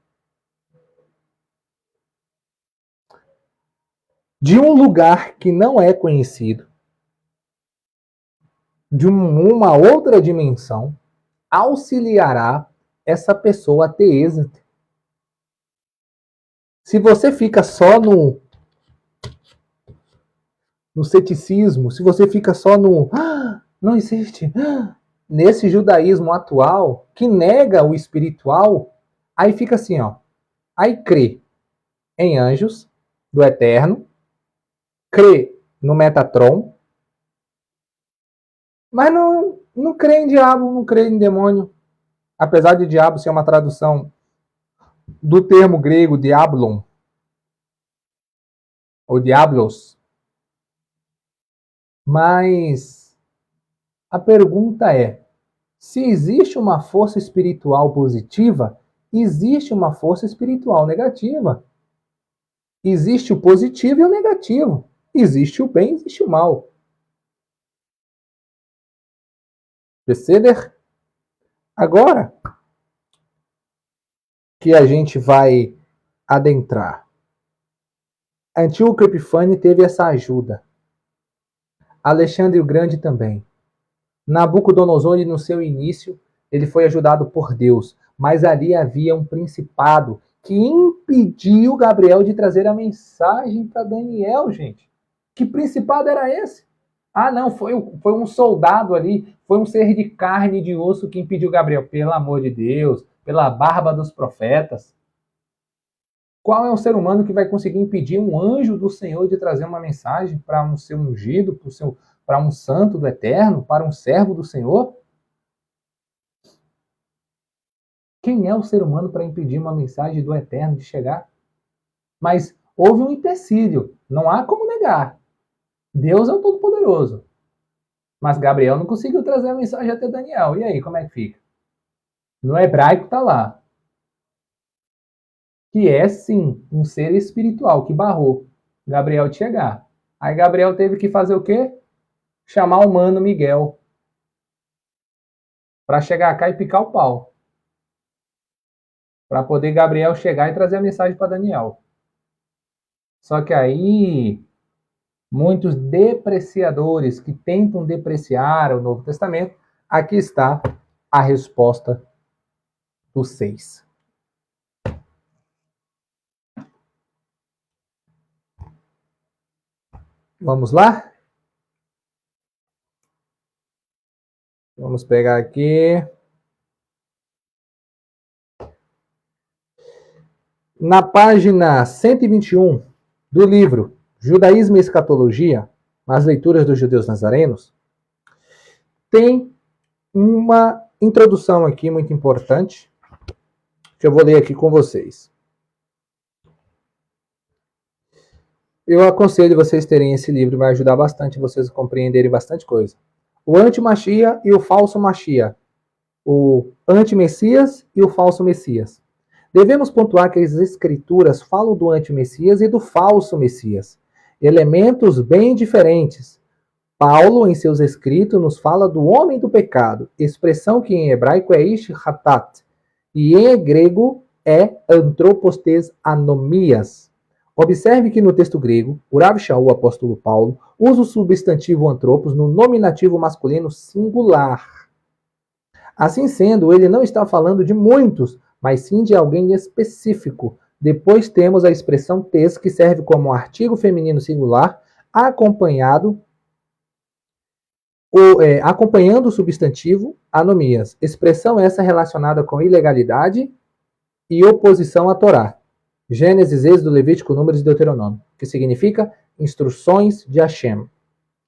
[SPEAKER 1] de um lugar que não é conhecido, de uma outra dimensão, auxiliará essa pessoa a ter êxito. Se você fica só no ceticismo, se você fica só no não existe, nesse judaísmo atual que nega o espiritual, aí fica assim, ó. Aí crê em anjos do eterno, crê no Metatron, mas não crê em diabo, não crê em demônio. Apesar de diabo ser uma tradução do termo grego diablon, ou diablos. Mas a pergunta é, se existe uma força espiritual positiva, existe uma força espiritual negativa. Existe o positivo e o negativo. Existe o bem, existe o mal. Perceber? Agora que a gente vai adentrar. Antíoco Epifânio teve essa ajuda. Alexandre o Grande também. Nabucodonosor, no seu início, ele foi ajudado por Deus, mas ali havia um principado que impediu Gabriel de trazer a mensagem para Daniel, gente. Que principado era esse? Ah, não, foi um soldado ali, foi um ser de carne e de osso que impediu Gabriel. Pelo amor de Deus, pela barba dos profetas. Qual é o ser humano que vai conseguir impedir um anjo do Senhor de trazer uma mensagem para um ser ungido, para um santo do eterno, para um servo do Senhor? Quem é o ser humano para impedir uma mensagem do eterno de chegar? Mas houve um empecilho, não há como negar. Deus é o Todo-Poderoso. Mas Gabriel não conseguiu trazer a mensagem até Daniel. E aí, como é que fica? No hebraico está lá. Que é, sim, um ser espiritual que barrou Gabriel de chegar. Aí Gabriel teve que fazer o quê? Chamar o mano Miguel para chegar cá e picar o pau. Para poder Gabriel chegar e trazer a mensagem para Daniel. Só que aí muitos depreciadores que tentam depreciar o Novo Testamento, aqui está a resposta dos 6. Vamos lá? Vamos pegar aqui. Na página 121 do livro Judaísmo e Escatologia, nas leituras dos judeus nazarenos, tem uma introdução aqui muito importante, que eu vou ler aqui com vocês. Eu aconselho vocês terem esse livro, vai ajudar bastante vocês a compreenderem bastante coisa. O anti-Machia e o falso Machia. O anti-Messias e o falso Messias. Devemos pontuar que as escrituras falam do anti-Messias e do falso Messias. Elementos bem diferentes. Paulo, em seus escritos, nos fala do homem do pecado, expressão que em hebraico é ish hatat, e em grego é antropostes anomias. Observe que no texto grego, o Rav Shaul, o apóstolo Paulo, usa o substantivo antropos no nominativo masculino singular. Assim sendo, ele não está falando de muitos, mas sim de alguém específico. Depois temos a expressão tes, que serve como artigo feminino singular, acompanhando o substantivo anomias. Expressão essa relacionada com ilegalidade e oposição à Torá. Gênesis, Êxodo, Levítico, Números e Deuteronômio, que significa instruções de Hashem,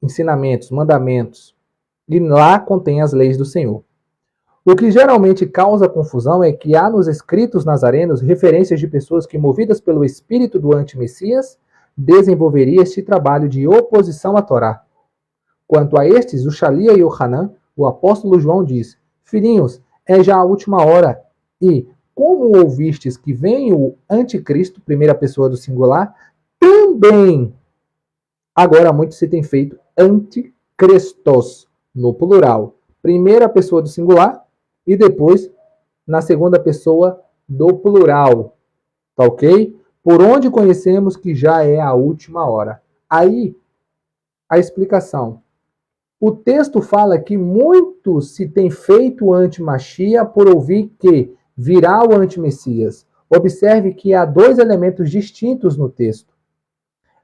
[SPEAKER 1] ensinamentos, mandamentos, e lá contém as leis do Senhor. O que geralmente causa confusão é que há nos escritos nazarenos referências de pessoas que, movidas pelo espírito do anti-Messias, desenvolveria este trabalho de oposição à Torá. Quanto a estes, o Shalia e o Hanan, o apóstolo João diz: Filhinhos, é já a última hora, e, como ouvistes que vem o anticristo, primeira pessoa do singular, também agora muito se tem feito anticristos, no plural. Primeira pessoa do singular, e depois na segunda pessoa do plural. Tá ok? Por onde conhecemos que já é a última hora. Aí, a explicação. O texto fala que muito se tem feito anti-Machia por ouvir que virá o anti-Messias. Observe que há dois elementos distintos no texto.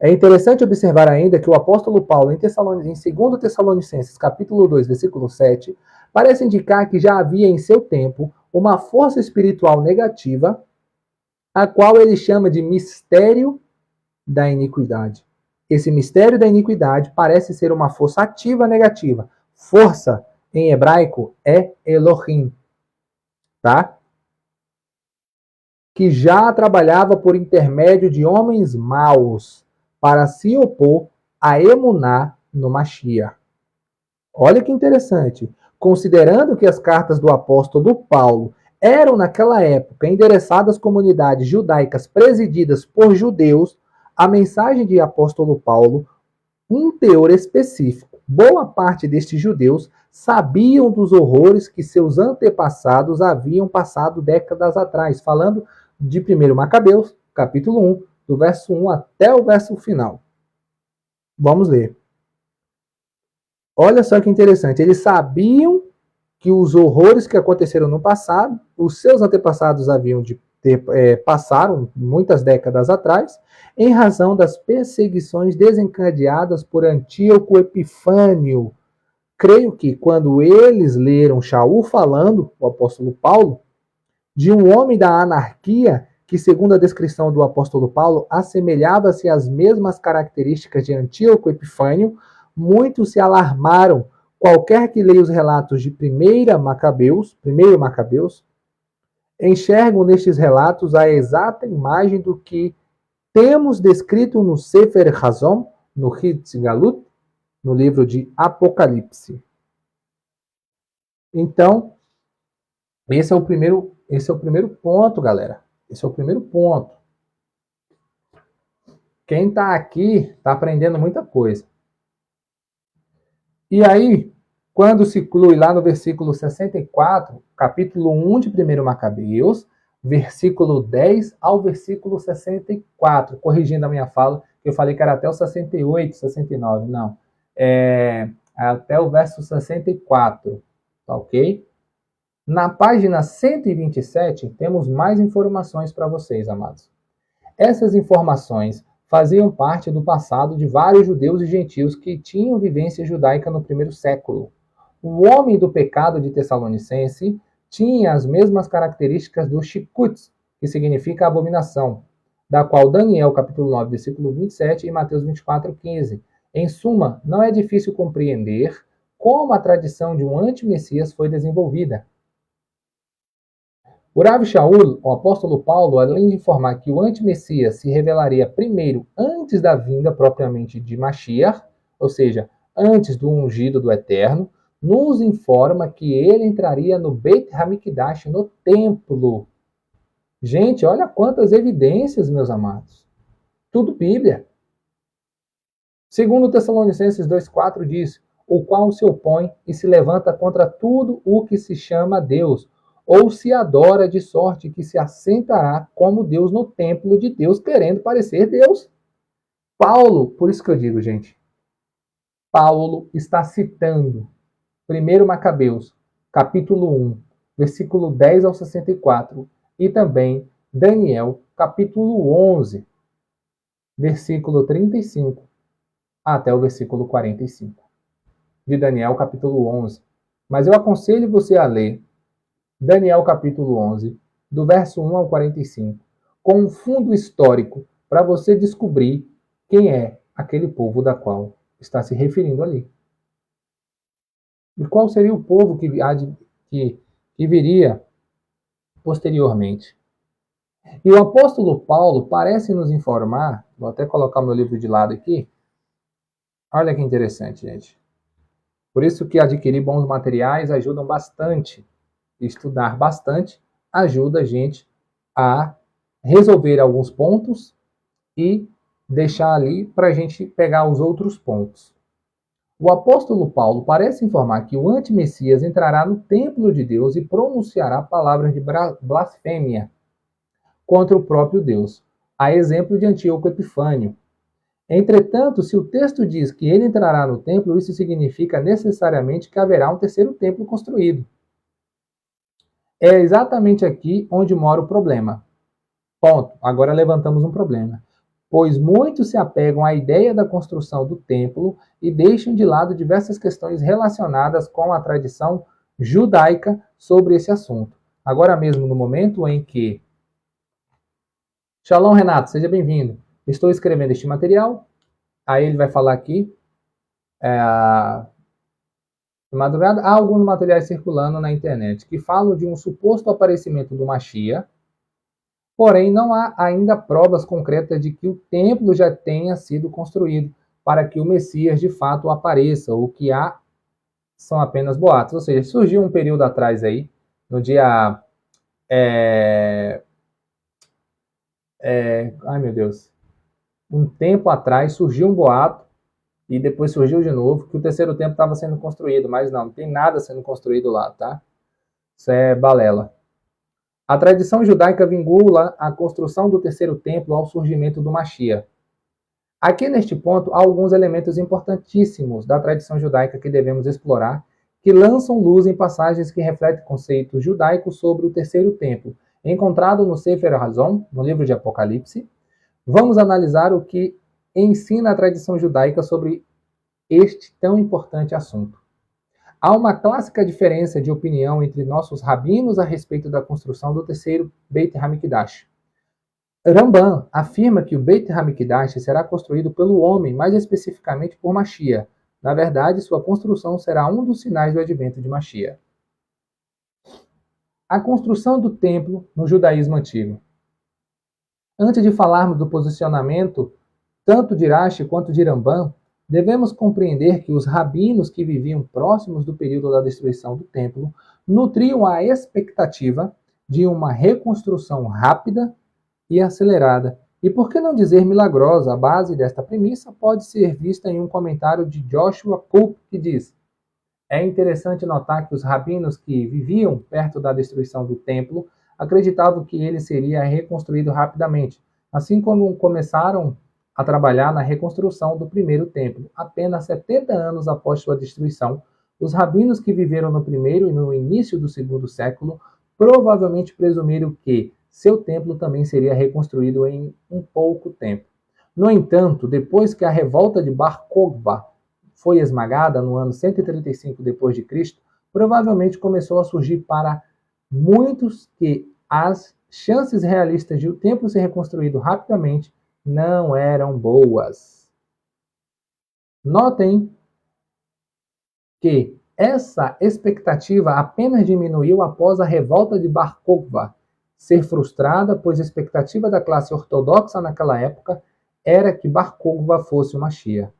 [SPEAKER 1] É interessante observar ainda que o apóstolo Paulo, em 2 Tessalonicenses, capítulo 2, versículo 7, parece indicar que já havia em seu tempo uma força espiritual negativa, a qual ele chama de mistério da iniquidade. Esse mistério da iniquidade parece ser uma força ativa negativa. Força, em hebraico, é Elohim, tá? Que já trabalhava por intermédio de homens maus para se opor a Emuná no Mashiach. Olha que interessante. Considerando que as cartas do apóstolo Paulo eram, naquela época, endereçadas às comunidades judaicas presididas por judeus, a mensagem de apóstolo Paulo, um teor específico. Boa parte destes judeus sabiam dos horrores que seus antepassados haviam passado décadas atrás, falando de 1 Macabeus, capítulo 1, do verso 1 até o verso final. Vamos ler. Olha só que interessante, eles sabiam que os horrores que aconteceram no passado, os seus antepassados haviam de ter, passaram muitas décadas atrás, em razão das perseguições desencadeadas por Antíoco Epifânio. Creio que quando eles leram Shaul falando, o apóstolo Paulo, de um homem da anarquia, que segundo a descrição do apóstolo Paulo, assemelhava-se às mesmas características de Antíoco Epifânio, muitos se alarmaram. Qualquer que leia os relatos de 1 Macabeus, enxergam nestes relatos a exata imagem do que temos descrito no Sefer Hazom, no Hitz Galut, no livro de Apocalipse. Então, esse é o primeiro ponto, galera. Esse é o primeiro ponto. Quem está aqui está aprendendo muita coisa. E aí, quando se inclui lá no versículo 64, capítulo 1 de 1 Macabeus, versículo 10 ao versículo 64, corrigindo a minha fala, eu falei que era até o 68, 69, não. Até o verso 64, tá ok? Na página 127, temos mais informações para vocês, amados. Essas informações faziam parte do passado de vários judeus e gentios que tinham vivência judaica no primeiro século. O homem do pecado de Tessalonicense tinha as mesmas características do Shikutz, que significa abominação, da qual Daniel, capítulo 9, versículo 27 e Mateus 24, 15. Em suma, não é difícil compreender como a tradição de um anti-messias foi desenvolvida. O Rav Shaul, o apóstolo Paulo, além de informar que o anti-messias se revelaria primeiro antes da vinda propriamente de Mashiach, ou seja, antes do ungido do Eterno, nos informa que ele entraria no Beit HaMikdash, no templo. Gente, olha quantas evidências, meus amados. Tudo Bíblia. Segundo Tessalonicenses 2,4 diz, o qual se opõe e se levanta contra tudo o que se chama Deus, ou se adora de sorte que se assentará como Deus no templo de Deus, querendo parecer Deus. Paulo, por isso que eu digo, gente, Paulo está citando 1 Macabeus, capítulo 1, versículo 10 ao 64, e também Daniel, capítulo 11, versículo 35, até o versículo 45. De Daniel, capítulo 11. Mas eu aconselho você a ler Daniel capítulo 11, do verso 1 ao 45, com um fundo histórico para você descobrir quem é aquele povo da qual está se referindo ali. E qual seria o povo que viria posteriormente. E o apóstolo Paulo parece nos informar, vou até colocar meu livro de lado aqui, olha que interessante, gente. Por isso que adquirir bons materiais ajudam bastante. Estudar bastante ajuda a gente a resolver alguns pontos e deixar ali para a gente pegar os outros pontos. O apóstolo Paulo parece informar que o anti-messias entrará no templo de Deus e pronunciará palavras de blasfêmia contra o próprio Deus, a exemplo de Antíoco Epifânio. Entretanto, se o texto diz que ele entrará no templo, isso significa necessariamente que haverá um terceiro templo construído. É exatamente aqui onde mora o problema. Ponto. Agora levantamos um problema. pois muitos se apegam à ideia da construção do templo e deixam de lado diversas questões relacionadas com a tradição judaica sobre esse assunto. Agora mesmo, no momento em que... Shalom, Renato, seja bem-vindo. Estou escrevendo este material, aí ele vai falar aqui, de madrugada, há alguns materiais circulando na internet que falam de um suposto aparecimento do Mashiach, porém não há ainda provas concretas de que o templo já tenha sido construído para que o Messias de fato apareça. O que há são apenas boatos. Ou seja, surgiu um período atrás aí, no dia... ai meu Deus. Um tempo atrás surgiu um boato e depois surgiu de novo que o terceiro templo estava sendo construído, mas não tem nada sendo construído lá, tá? Isso é balela. A tradição judaica vincula a construção do terceiro templo ao surgimento do Mashiach. Aqui neste ponto há alguns elementos importantíssimos da tradição judaica que devemos explorar, que lançam luz em passagens que refletem conceitos judaicos sobre o terceiro templo, encontrado no Sefer Hazon, no livro de Apocalipse. Vamos analisar o que ensina a tradição judaica sobre este tão importante assunto. Há uma clássica diferença de opinião entre nossos rabinos a respeito da construção do terceiro Beit HaMikdash. Ramban afirma que o Beit HaMikdash será construído pelo homem, mais especificamente por Mashiach. Na verdade, sua construção será um dos sinais do advento de Mashiach. A construção do templo no judaísmo antigo. Antes de falarmos do posicionamento tanto de Rashi quanto de Ramban, devemos compreender que os rabinos que viviam próximos do período da destruição do templo nutriam a expectativa de uma reconstrução rápida e acelerada. E por que não dizer milagrosa? A base desta premissa pode ser vista em um comentário de Joshua Cook, que diz: é interessante notar que os rabinos que viviam perto da destruição do templo acreditavam que ele seria reconstruído rapidamente, assim como começaram a trabalhar na reconstrução do primeiro templo. Apenas 70 anos após sua destruição, os rabinos que viveram no primeiro e no início do segundo século provavelmente presumiram que seu templo também seria reconstruído em um pouco tempo. No entanto, depois que a revolta de Bar Kokhba foi esmagada no ano 135 d.C., provavelmente começou a surgir para muitos que as chances realistas de o templo ser reconstruído rapidamente não eram boas. Notem que essa expectativa apenas diminuiu após a revolta de Bar Kokhba ser frustrada, pois a expectativa da classe ortodoxa naquela época era que Bar Kokhba fosse o Mashiach.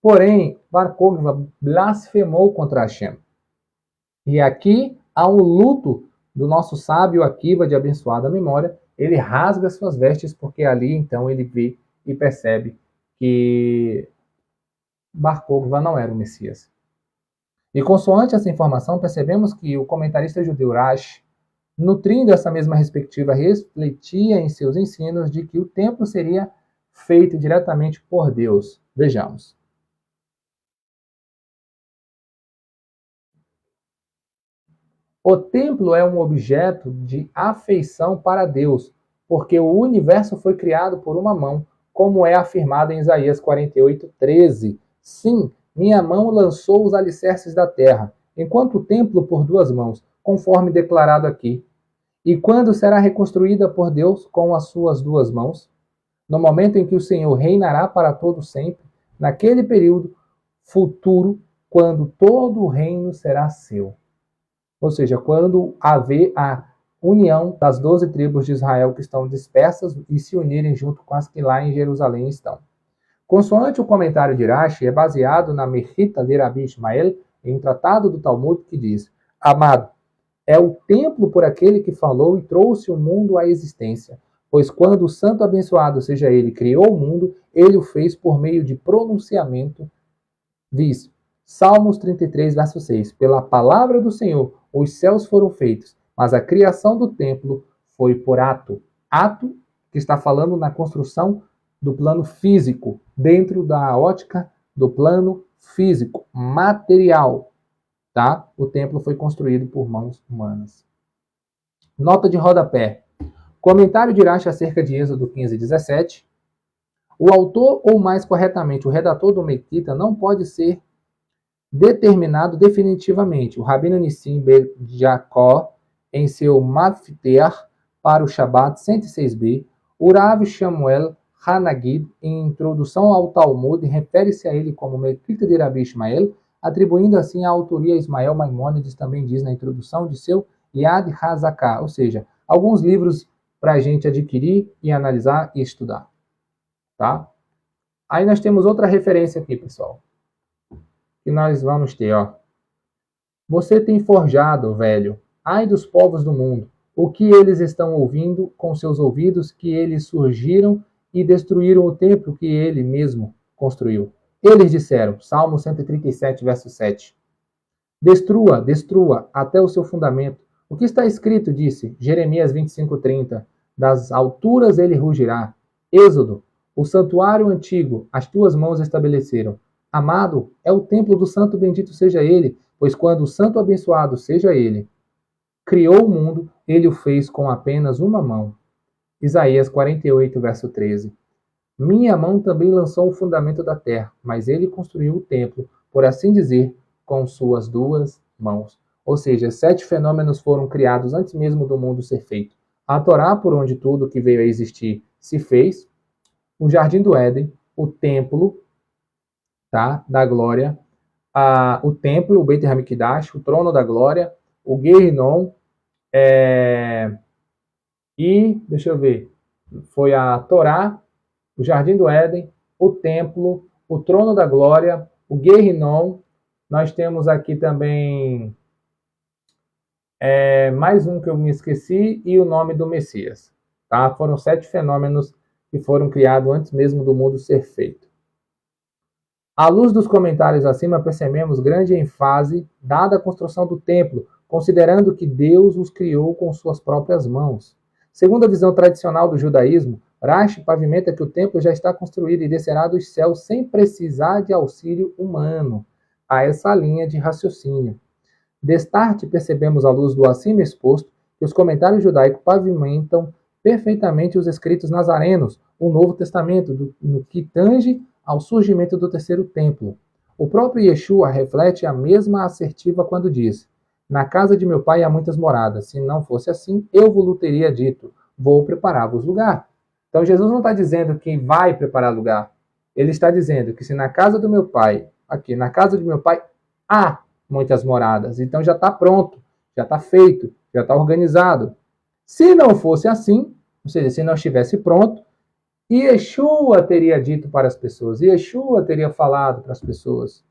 [SPEAKER 1] Porém, Bar Kokhba blasfemou contra Hashem. E aqui há um luto do nosso sábio Akiva, de abençoada memória. Ele rasga suas vestes porque ali então ele vê e percebe que Bar Kokhba não era o Messias. E consoante essa informação, percebemos que o comentarista judeu Rashi, nutrindo essa mesma perspectiva, refletia em seus ensinos de que o templo seria feito diretamente por Deus. Vejamos. O templo é um objeto de afeição para Deus, porque o universo foi criado por uma mão, como é afirmado em Isaías 48:13. Sim, minha mão lançou os alicerces da terra, enquanto o templo por duas mãos, conforme declarado aqui. E quando será reconstruída por Deus com as suas duas mãos? No momento em que o Senhor reinará para todo sempre, naquele período futuro, quando todo o reino será seu. Ou seja, quando haver a união das 12 tribos de Israel que estão dispersas e se unirem junto com as que lá em Jerusalém estão. Consoante o comentário de Rashi, é baseado na Mechita de Rabi Ishmael, em um tratado do Talmud que diz: amado, é o templo por aquele que falou e trouxe o mundo à existência, pois quando o santo abençoado seja ele criou o mundo, ele o fez por meio de pronunciamento, diz Salmos 33, verso 6, pela palavra do Senhor os céus foram feitos, mas a criação do templo foi por ato. Ato que está falando na construção do plano físico, dentro da ótica do plano físico, material. Tá? O templo foi construído por mãos humanas. Nota de rodapé. Comentário de Rashi acerca de Êxodo 15:17. O autor, ou mais corretamente, o redator do Mequita, não pode ser determinado definitivamente. O Rabino Nissim Ben Jacó, em seu Mafter para o Shabat 106b, o Rav Shamuel Hanagid, em Introdução ao Talmud, refere-se a ele como Mequita de Rabi Ishmael, atribuindo assim a autoria a Ismael Maimônides, também diz na introdução de seu Yad HaZaká, ou seja, alguns livros para a gente adquirir e analisar e estudar. Tá? Aí nós temos outra referência aqui, pessoal, que nós vamos ter, ó. Você tem forjado, velho, ai dos povos do mundo, o que eles estão ouvindo com seus ouvidos, que eles surgiram e destruíram o templo que ele mesmo construiu. Eles disseram, Salmo 137, verso 7, destrua, destrua até o seu fundamento. O que está escrito, disse Jeremias 25:30, das alturas ele rugirá. Êxodo, o santuário antigo, as tuas mãos estabeleceram. Amado, é o templo do santo bendito seja ele, pois quando o santo abençoado seja ele, criou o mundo, ele o fez com apenas uma mão. Isaías 48, verso 13. Minha mão também lançou o fundamento da terra, mas ele construiu o templo, por assim dizer, com suas duas mãos. Ou seja, 7 fenômenos foram criados antes mesmo do mundo ser feito. A Torá, por onde tudo que veio a existir se fez, o Jardim do Éden, o templo, tá, da glória, o templo, o Beit HaMikdash, o trono da glória, o Guerrinon, e, deixa eu ver, foi a Torá, o Jardim do Éden, o Templo, o Trono da Glória, o Guerrinon. Nós temos aqui também mais um que eu me esqueci, e o nome do Messias. Tá? Foram 7 fenômenos que foram criados antes mesmo do mundo ser feito. À luz dos comentários acima, percebemos grande ênfase dada à construção do templo, considerando que Deus os criou com suas próprias mãos. Segundo a visão tradicional do judaísmo, Rashi pavimenta que o templo já está construído e descerá dos céus sem precisar de auxílio humano. A essa linha de raciocínio. Destarte, percebemos à luz do acima exposto que os comentários judaicos pavimentam perfeitamente os escritos nazarenos, o Novo Testamento, no que tange ao surgimento do terceiro templo. O próprio Yeshua reflete a mesma assertiva quando diz: na casa de meu pai há muitas moradas, se não fosse assim, eu vos teria dito, vou preparar-vos lugar. Então Jesus não está dizendo que vai preparar lugar, ele está dizendo que se na casa do meu pai, aqui, na casa de meu pai, há muitas moradas. Então já está pronto, já está feito, já está organizado. Se não fosse assim, ou seja, se não estivesse pronto, Yeshua teria dito para as pessoas, Yeshua teria falado para as pessoas,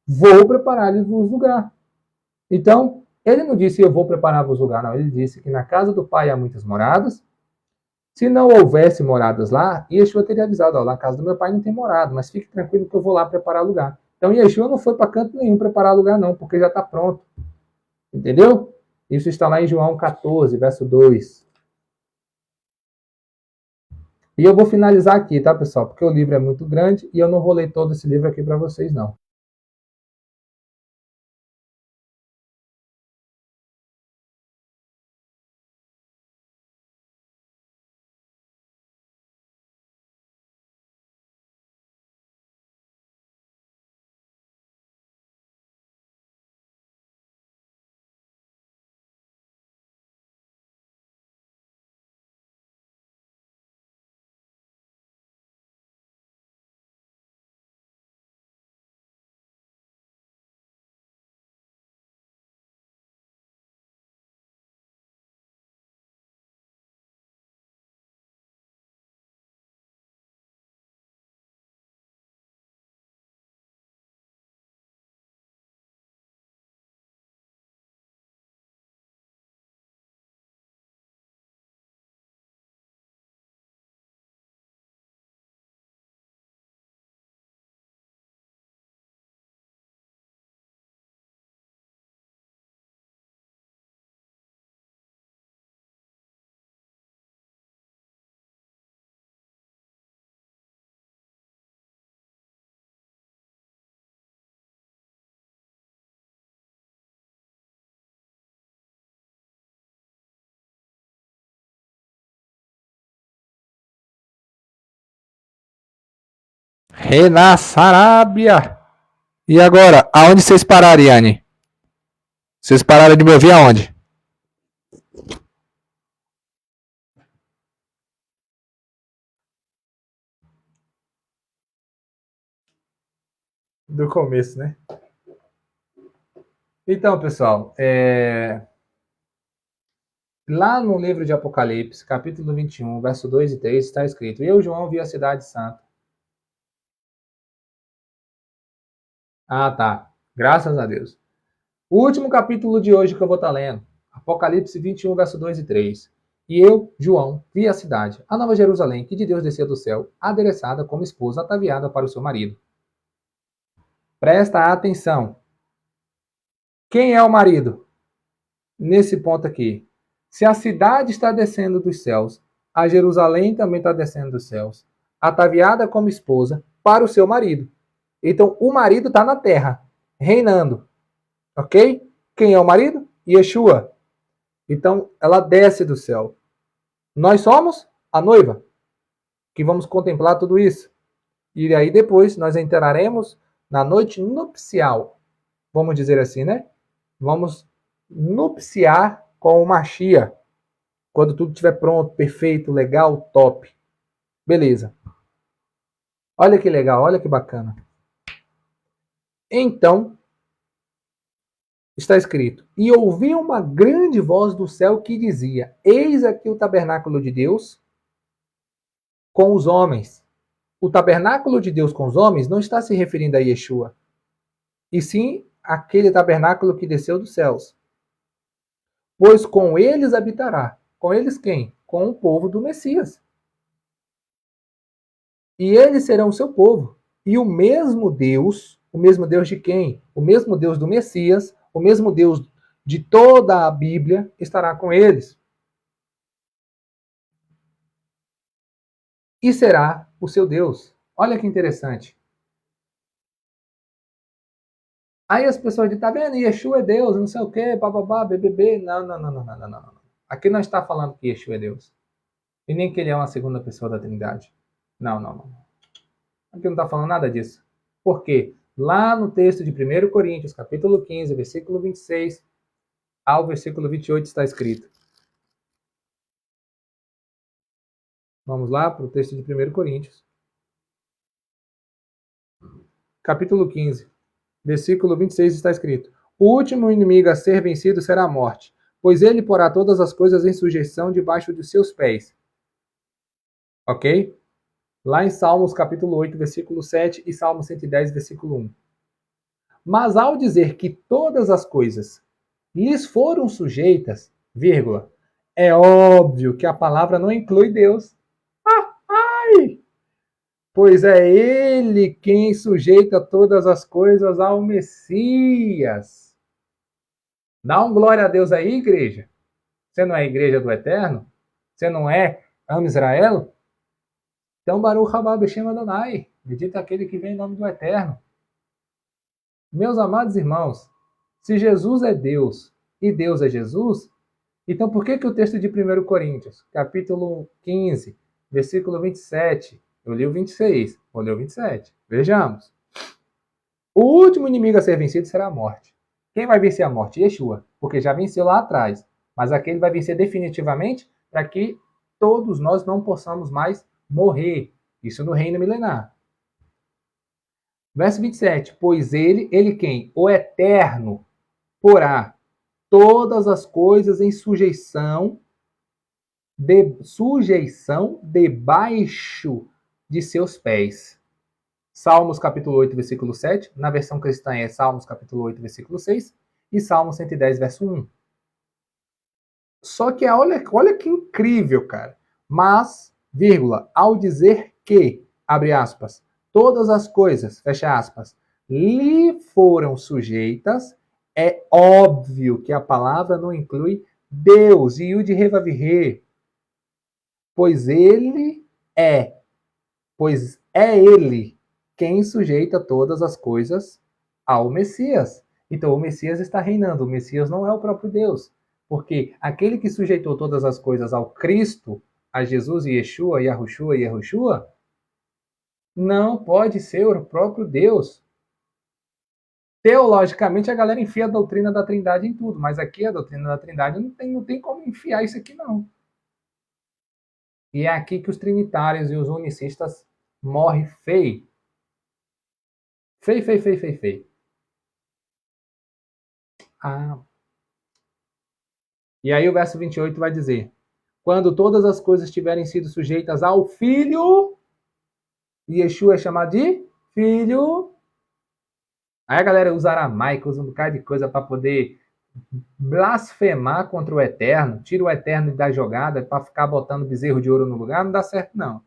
[SPEAKER 1] vou preparar-lhes lugar. Então, ele não disse eu vou preparar-vos lugar, não. Ele disse que na casa do pai há muitas moradas. Se não houvesse moradas lá, Yeshua teria avisado, ó, na casa do meu pai não tem morada, mas fique tranquilo que eu vou lá preparar lugar. Então Yeshua não foi para canto nenhum preparar lugar não, porque já está pronto. Entendeu? Isso está lá em João 14, verso 2. E eu vou finalizar aqui, tá, pessoal? Porque o livro é muito grande e eu não vou ler todo esse livro aqui para vocês, não. Rena Sarabia. E agora, aonde vocês pararam, Yane? Vocês pararam de me ouvir aonde? Do começo, né? Então, pessoal, lá no livro de Apocalipse, capítulo 21, verso 2 e 3, está escrito: Eu, João, vi a cidade santa. Ah, tá. Graças a Deus. O último capítulo de hoje que eu vou estar lendo, Apocalipse 21, verso 2 e 3. E eu, João, vi a cidade, a nova Jerusalém, que de Deus descia do céu, adereçada como esposa ataviada para o seu marido. Presta atenção. Quem é o marido? Nesse ponto aqui. Se a cidade está descendo dos céus, a Jerusalém também está descendo dos céus, ataviada como esposa para o seu marido. Então, o marido está na terra, reinando. Ok? Quem é o marido? Yeshua. Então, ela desce do céu. Nós somos a noiva, que vamos contemplar tudo isso. E aí depois nós entraremos na noite nupcial. Vamos dizer assim, né? Vamos nupciar com o Machia. Quando tudo estiver pronto, perfeito, legal, top. Beleza. Olha que legal, olha que bacana. Então, está escrito: E ouvi uma grande voz do céu que dizia: Eis aqui o tabernáculo de Deus com os homens. O tabernáculo de Deus com os homens não está se referindo a Yeshua, e sim aquele tabernáculo que desceu dos céus. Pois com eles habitará. Com eles quem? Com o povo do Messias. E eles serão o seu povo. E o mesmo Deus de quem? O mesmo Deus do Messias, o mesmo Deus de toda a Bíblia estará com eles. E será o seu Deus. Olha que interessante. Aí as pessoas dizem, tá vendo? Yeshua é Deus, não sei o quê, bababá, BBB. Não, não, não, não, não, não, não. Aqui não está falando que Yeshua é Deus. E nem que ele é uma segunda pessoa da Trindade. Não, não, não. Aqui não está falando nada disso. Por quê? Lá no texto de 1 Coríntios, capítulo 15, versículo 26 ao versículo 28 está escrito. Vamos lá para o texto de 1 Coríntios. Capítulo 15, versículo 26 está escrito: O último inimigo a ser vencido será a morte, pois ele porá todas as coisas em sujeição debaixo dos seus pés. Ok? Lá em Salmos capítulo 8, versículo 7 e Salmo 110, versículo 1. Mas ao dizer que todas as coisas lhes foram sujeitas, vírgula, é óbvio que a palavra não inclui Deus. Ai! Pois é ele quem sujeita todas as coisas ao Messias. Dá um glória a Deus aí, igreja. Você não é a igreja do Eterno? Você não é Am Israel? Então, Baruch Haba Beshem Adonai. Bendito aquele que vem em nome do Eterno. Meus amados irmãos, se Jesus é Deus e Deus é Jesus, então por que o texto de 1 Coríntios, capítulo 15, versículo 27, eu li o 26, vou ler o 27, vejamos. O último inimigo a ser vencido será a morte. Quem vai vencer a morte? Yeshua, porque já venceu lá atrás, mas aquele vai vencer definitivamente para que todos nós não possamos mais morrer, isso no reino milenar. Verso 27, pois ele quem? O Eterno, porá todas as coisas em sujeição debaixo de seus pés. Salmos capítulo 8, versículo 7, na versão cristã é Salmos capítulo 8, versículo 6, e Salmo 110, verso 1. Só que olha que incrível, cara. Mas, vírgula, ao dizer que, abre aspas, todas as coisas, fecha aspas, lhe foram sujeitas, é óbvio que a palavra não inclui Deus, e o de revavirrer, pois é ele quem sujeita todas as coisas ao Messias. Então o Messias está reinando, o Messias não é o próprio Deus, porque aquele que sujeitou todas as coisas ao Cristo, a Jesus e Yeshua, Yahushua e Yehoshua, Não pode ser o próprio Deus. Teologicamente, a galera enfia a doutrina da Trindade em tudo, mas aqui a doutrina da Trindade não tem como enfiar isso aqui, não. E é aqui que os trinitários e os unicistas morrem feio. Feio, feio, feio, feio, feio. Ah. E aí o verso 28 vai dizer: quando todas as coisas tiverem sido sujeitas ao Filho, e Yeshua é chamado de Filho. Aí a galera usa aramaico, usa um bocado de coisa para poder blasfemar contra o Eterno, tira o Eterno da jogada para ficar botando bezerro de ouro no lugar, não dá certo não.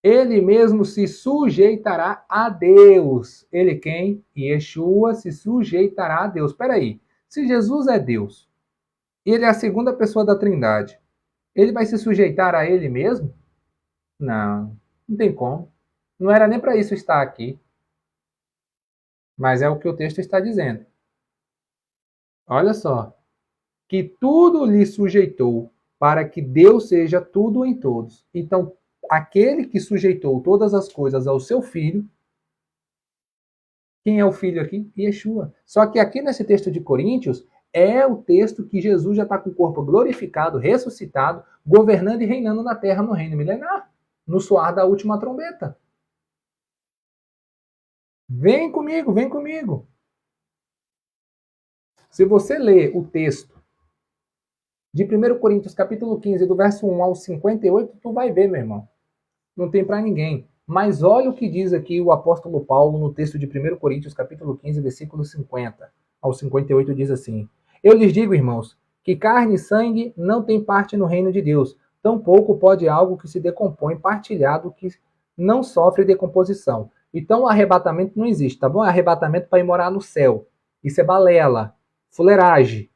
[SPEAKER 1] Ele mesmo se sujeitará a Deus. Ele quem? Yeshua se sujeitará a Deus. Espera aí. Se Jesus é Deus, e ele é a segunda pessoa da Trindade, ele vai se sujeitar a ele mesmo? Não, não tem como. Não era nem para isso estar aqui. Mas é o que o texto está dizendo. Olha só. Que tudo lhe sujeitou, para que Deus seja tudo em todos. Então, aquele que sujeitou todas as coisas ao seu filho, quem é o filho aqui? Yeshua. Só que aqui nesse texto de Coríntios, é o texto que Jesus já está com o corpo glorificado, ressuscitado, governando e reinando na terra no reino milenar, no soar da última trombeta. Vem comigo, vem comigo. Se você ler o texto de 1 Coríntios capítulo 15, do verso 1 ao 58, tu vai ver, meu irmão. Não tem para ninguém. Mas olha o que diz aqui o apóstolo Paulo no texto de 1 Coríntios capítulo 15, versículo 50 ao 58, diz assim: eu lhes digo, irmãos, que carne e sangue não têm parte no reino de Deus, tampouco pode algo que se decompõe partilhar do que não sofre decomposição. Então o arrebatamento não existe, tá bom? É arrebatamento para ir morar no céu. Isso é balela, fuleiragem.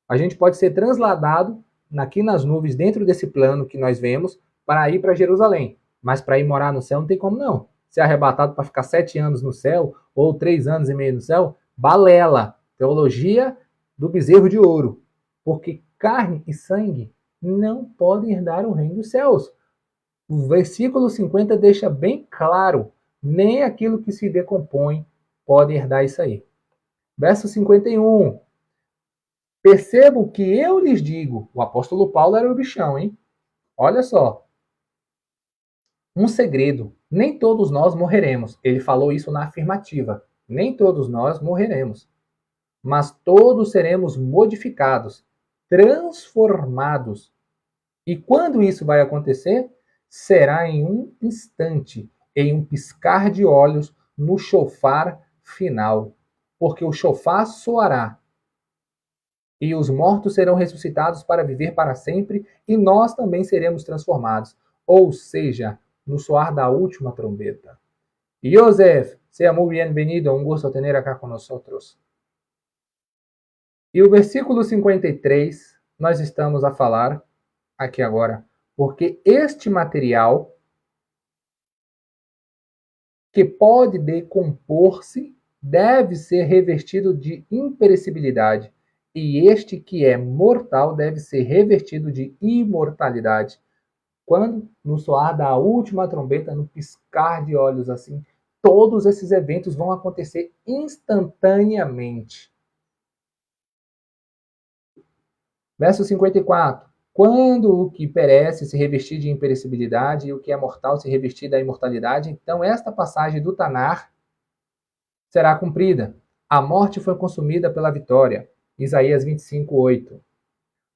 [SPEAKER 1] A gente pode ser transladado aqui nas nuvens, dentro desse plano que nós vemos, para ir para Jerusalém. Mas para ir morar no céu não tem como não. Ser arrebatado para ficar 7 anos no céu, ou 3 anos e meio no céu, balela. Teologia do bezerro de ouro. Porque carne e sangue não podem herdar o reino dos céus. O versículo 50 deixa bem claro, nem aquilo que se decompõe pode herdar isso aí. Verso 51. Percebo que eu lhes digo, o apóstolo Paulo era o bichão, hein? Olha só, um segredo, nem todos nós morreremos. Ele falou isso na afirmativa. Nem todos nós morreremos, mas todos seremos modificados, transformados. E quando isso vai acontecer? Será em um instante, em um piscar de olhos, no chofar final. Porque o chofar soará, e os mortos serão ressuscitados para viver para sempre, e nós também seremos transformados. Ou seja, no soar da última trombeta. Joseph, sea muy bienvenido, un gusto tener acá con nosotros. E o versículo 53, nós estamos a falar aqui agora, porque este material que pode decompor-se deve ser revestido de imperecibilidade, e este que é mortal deve ser revestido de imortalidade. Quando? No soar da última trombeta, no piscar de olhos, assim, todos esses eventos vão acontecer instantaneamente. Verso 54. Quando o que perece se revestir de imperecibilidade e o que é mortal se revestir da imortalidade, então esta passagem do Tanar será cumprida. A morte foi consumida pela vitória. Isaías 25:8.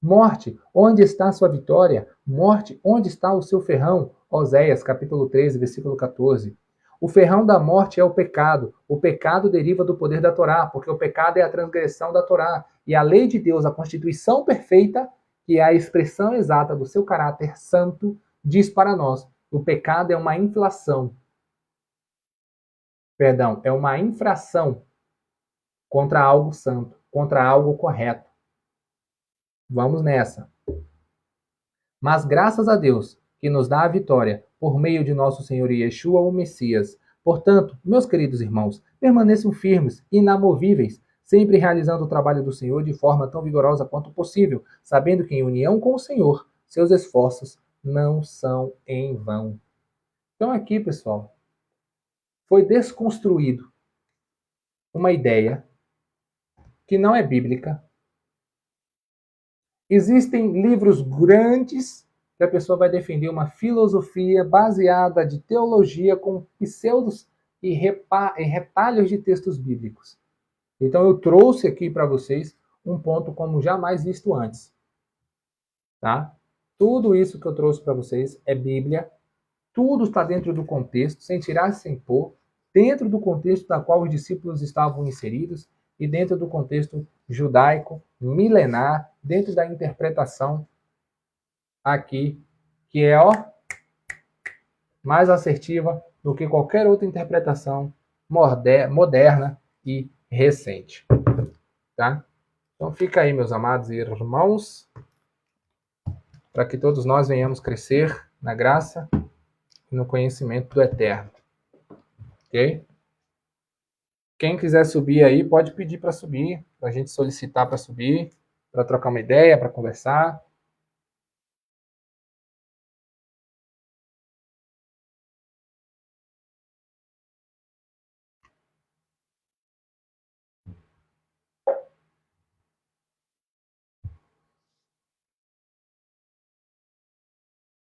[SPEAKER 1] Morte, onde está a sua vitória? Morte, onde está o seu ferrão? Oséias, capítulo 13, versículo 14. O ferrão da morte é o pecado. O pecado deriva do poder da Torá, porque o pecado é a transgressão da Torá. E a lei de Deus, a constituição perfeita, que é a expressão exata do seu caráter santo, diz para nós: o pecado é uma inflação. Perdão, é uma infração contra algo santo, contra algo correto. Vamos nessa. Mas graças a Deus, que nos dá a vitória por meio de nosso Senhor Yeshua, o Messias. Portanto, meus queridos irmãos, permaneçam firmes, inamovíveis, sempre realizando o trabalho do Senhor de forma tão vigorosa quanto possível, sabendo que em união com o Senhor, seus esforços não são em vão. Então aqui, pessoal, foi desconstruído uma ideia que não é bíblica. Existem livros grandes que a pessoa vai defender uma filosofia baseada de teologia com pseudos e retalhos de textos bíblicos. Então eu trouxe aqui para vocês um ponto como jamais visto antes. Tá? Tudo isso que eu trouxe para vocês é Bíblia, tudo está dentro do contexto, sem tirar, sem pôr, dentro do contexto da qual os discípulos estavam inseridos e dentro do contexto judaico, milenar, dentro da interpretação aqui, que é mais assertiva do que qualquer outra interpretação moderna e recente. Tá? Então fica aí, meus amados irmãos, para que todos nós venhamos crescer na graça e no conhecimento do Eterno. Ok? Quem quiser subir aí, pode pedir para subir, para a gente solicitar para subir, para trocar uma ideia, para conversar.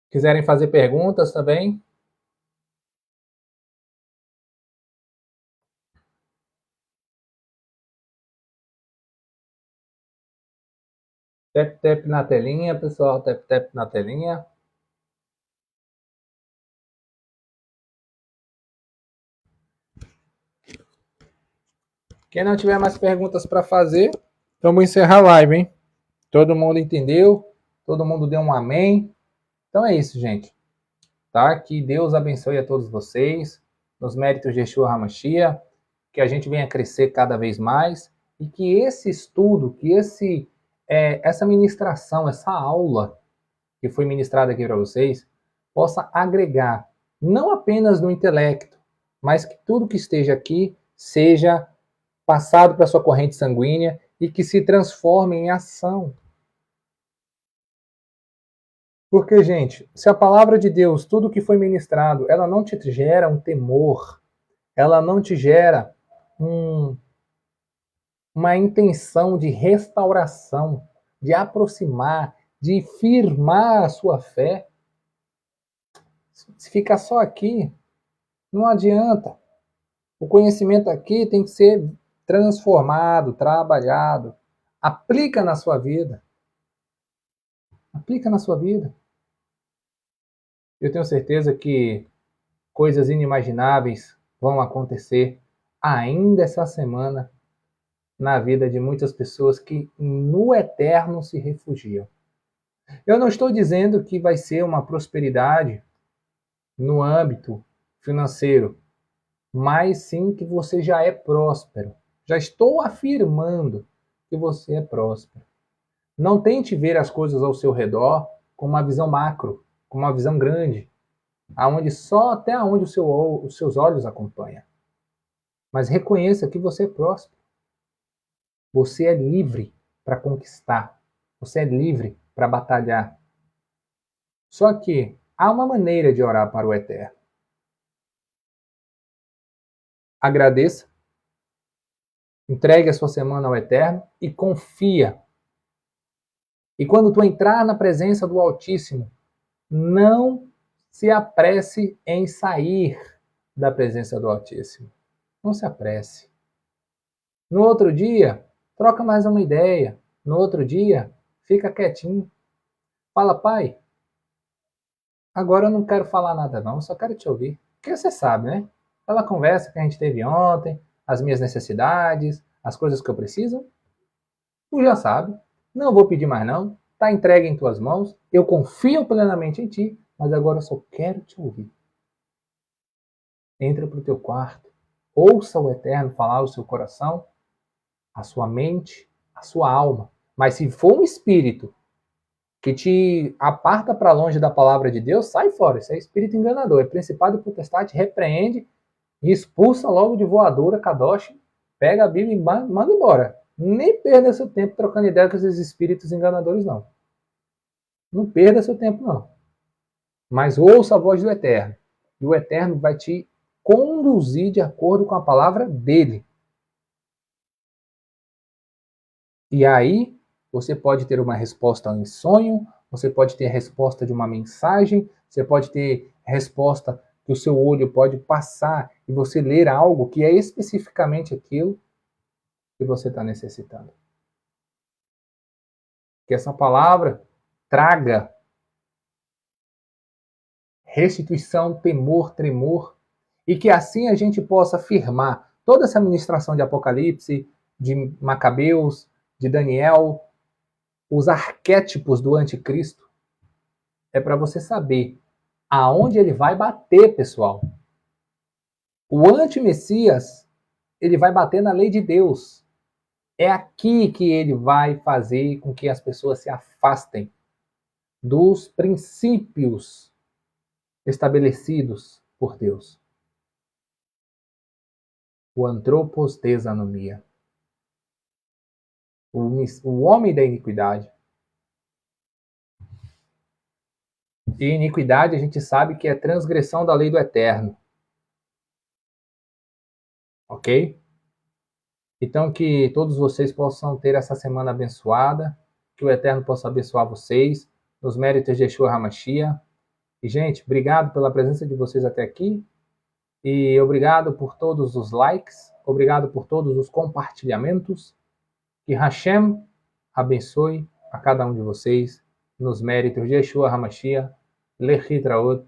[SPEAKER 1] Quiserem fazer perguntas também, tap na telinha, pessoal, tap na telinha. Quem não tiver mais perguntas para fazer, vamos encerrar a live, hein? Todo mundo entendeu? Todo mundo deu um amém? Então é isso, gente. Tá? Que Deus abençoe a todos vocês, nos méritos de Yeshua HaMashiach, que a gente venha crescer cada vez mais e que esse estudo, que essa ministração, essa aula que foi ministrada aqui para vocês, possa agregar, não apenas no intelecto, mas que tudo que esteja aqui seja passado para sua corrente sanguínea e que se transforme em ação. Porque, gente, se a palavra de Deus, tudo que foi ministrado, ela não te gera um temor, ela não te gera uma intenção de restauração, de aproximar, de firmar a sua fé, se ficar só aqui, não adianta. O conhecimento aqui tem que ser transformado, trabalhado. Aplica na sua vida. Aplica na sua vida. Eu tenho certeza que coisas inimagináveis vão acontecer ainda essa semana na vida de muitas pessoas que no eterno se refugiam. Eu não estou dizendo que vai ser uma prosperidade no âmbito financeiro, mas sim que você já é próspero. Já estou afirmando que você é próspero. Não tente ver as coisas ao seu redor com uma visão macro, com uma visão grande, aonde só até onde os seus olhos acompanham. Mas reconheça que você é próspero. Você é livre para conquistar. Você é livre para batalhar. Só que há uma maneira de orar para o Eterno. Agradeça, entregue a sua semana ao Eterno e confia. E quando tu entrar na presença do Altíssimo, não se apresse em sair da presença do Altíssimo. Não se apresse. No outro dia, troca mais uma ideia. No outro dia, fica quietinho. Fala, pai, agora eu não quero falar nada não, só quero te ouvir. Porque você sabe, né? Aquela conversa que a gente teve ontem, as minhas necessidades, as coisas que eu preciso, tu já sabe. Não vou pedir mais não, tá entregue em tuas mãos, eu confio plenamente em ti, mas agora eu só quero te ouvir. Entra para o teu quarto, ouça o Eterno falar ao seu coração, a sua mente, a sua alma. Mas se for um espírito que te aparta para longe da palavra de Deus, sai fora. Isso é espírito enganador. É principado e potestade, repreende e expulsa logo de voadora, Kadosh, pega a Bíblia e manda embora. Nem perda seu tempo trocando ideia com esses espíritos enganadores, não. Não perda seu tempo, não. Mas ouça a voz do Eterno. e o Eterno vai te conduzir de acordo com a palavra dele. E aí, você pode ter uma resposta em sonho, você pode ter a resposta de uma mensagem, você pode ter a resposta que o seu olho pode passar e você ler algo que é especificamente aquilo que você está necessitando. Que essa palavra traga restituição, temor, tremor, e que assim a gente possa afirmar toda essa ministração de Apocalipse, de Macabeus, de Daniel, os arquétipos do anticristo, é para você saber aonde ele vai bater, pessoal. O anti-Messias, ele vai bater na lei de Deus. É aqui que ele vai fazer com que as pessoas se afastem dos princípios estabelecidos por Deus. O antropos desanomia. O homem da iniquidade. E iniquidade a gente sabe que é transgressão da lei do eterno. Ok? Então que todos vocês possam ter essa semana abençoada, que o Eterno possa abençoar vocês, nos méritos de Yeshua HaMashiach. E, gente, obrigado pela presença de vocês até aqui, e obrigado por todos os likes, obrigado por todos os compartilhamentos. Que Hashem abençoe a cada um de vocês, nos méritos de Yeshua HaMashiach. Lechitraot.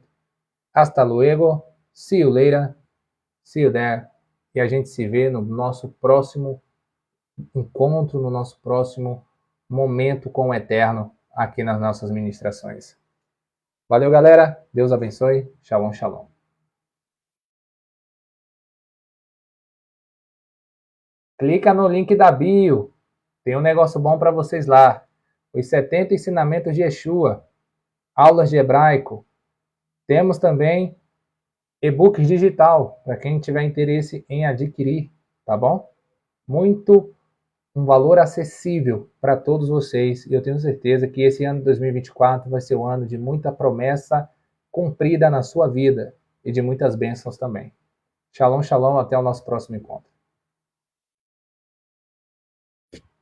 [SPEAKER 1] Hasta luego. See you later. See you there. E a gente se vê no nosso próximo encontro, no nosso próximo momento com o Eterno aqui nas nossas ministrações. Valeu, galera. Deus abençoe. Shalom, shalom. Clica no link da bio. Tem um negócio bom para vocês lá. Os 70 ensinamentos de Yeshua. Aulas de hebraico. Temos também e-books digital, para quem tiver interesse em adquirir, tá bom? Um valor acessível para todos vocês, e eu tenho certeza que esse ano de 2024 vai ser um ano de muita promessa cumprida na sua vida e de muitas bênçãos também. Shalom, shalom, até o nosso próximo encontro.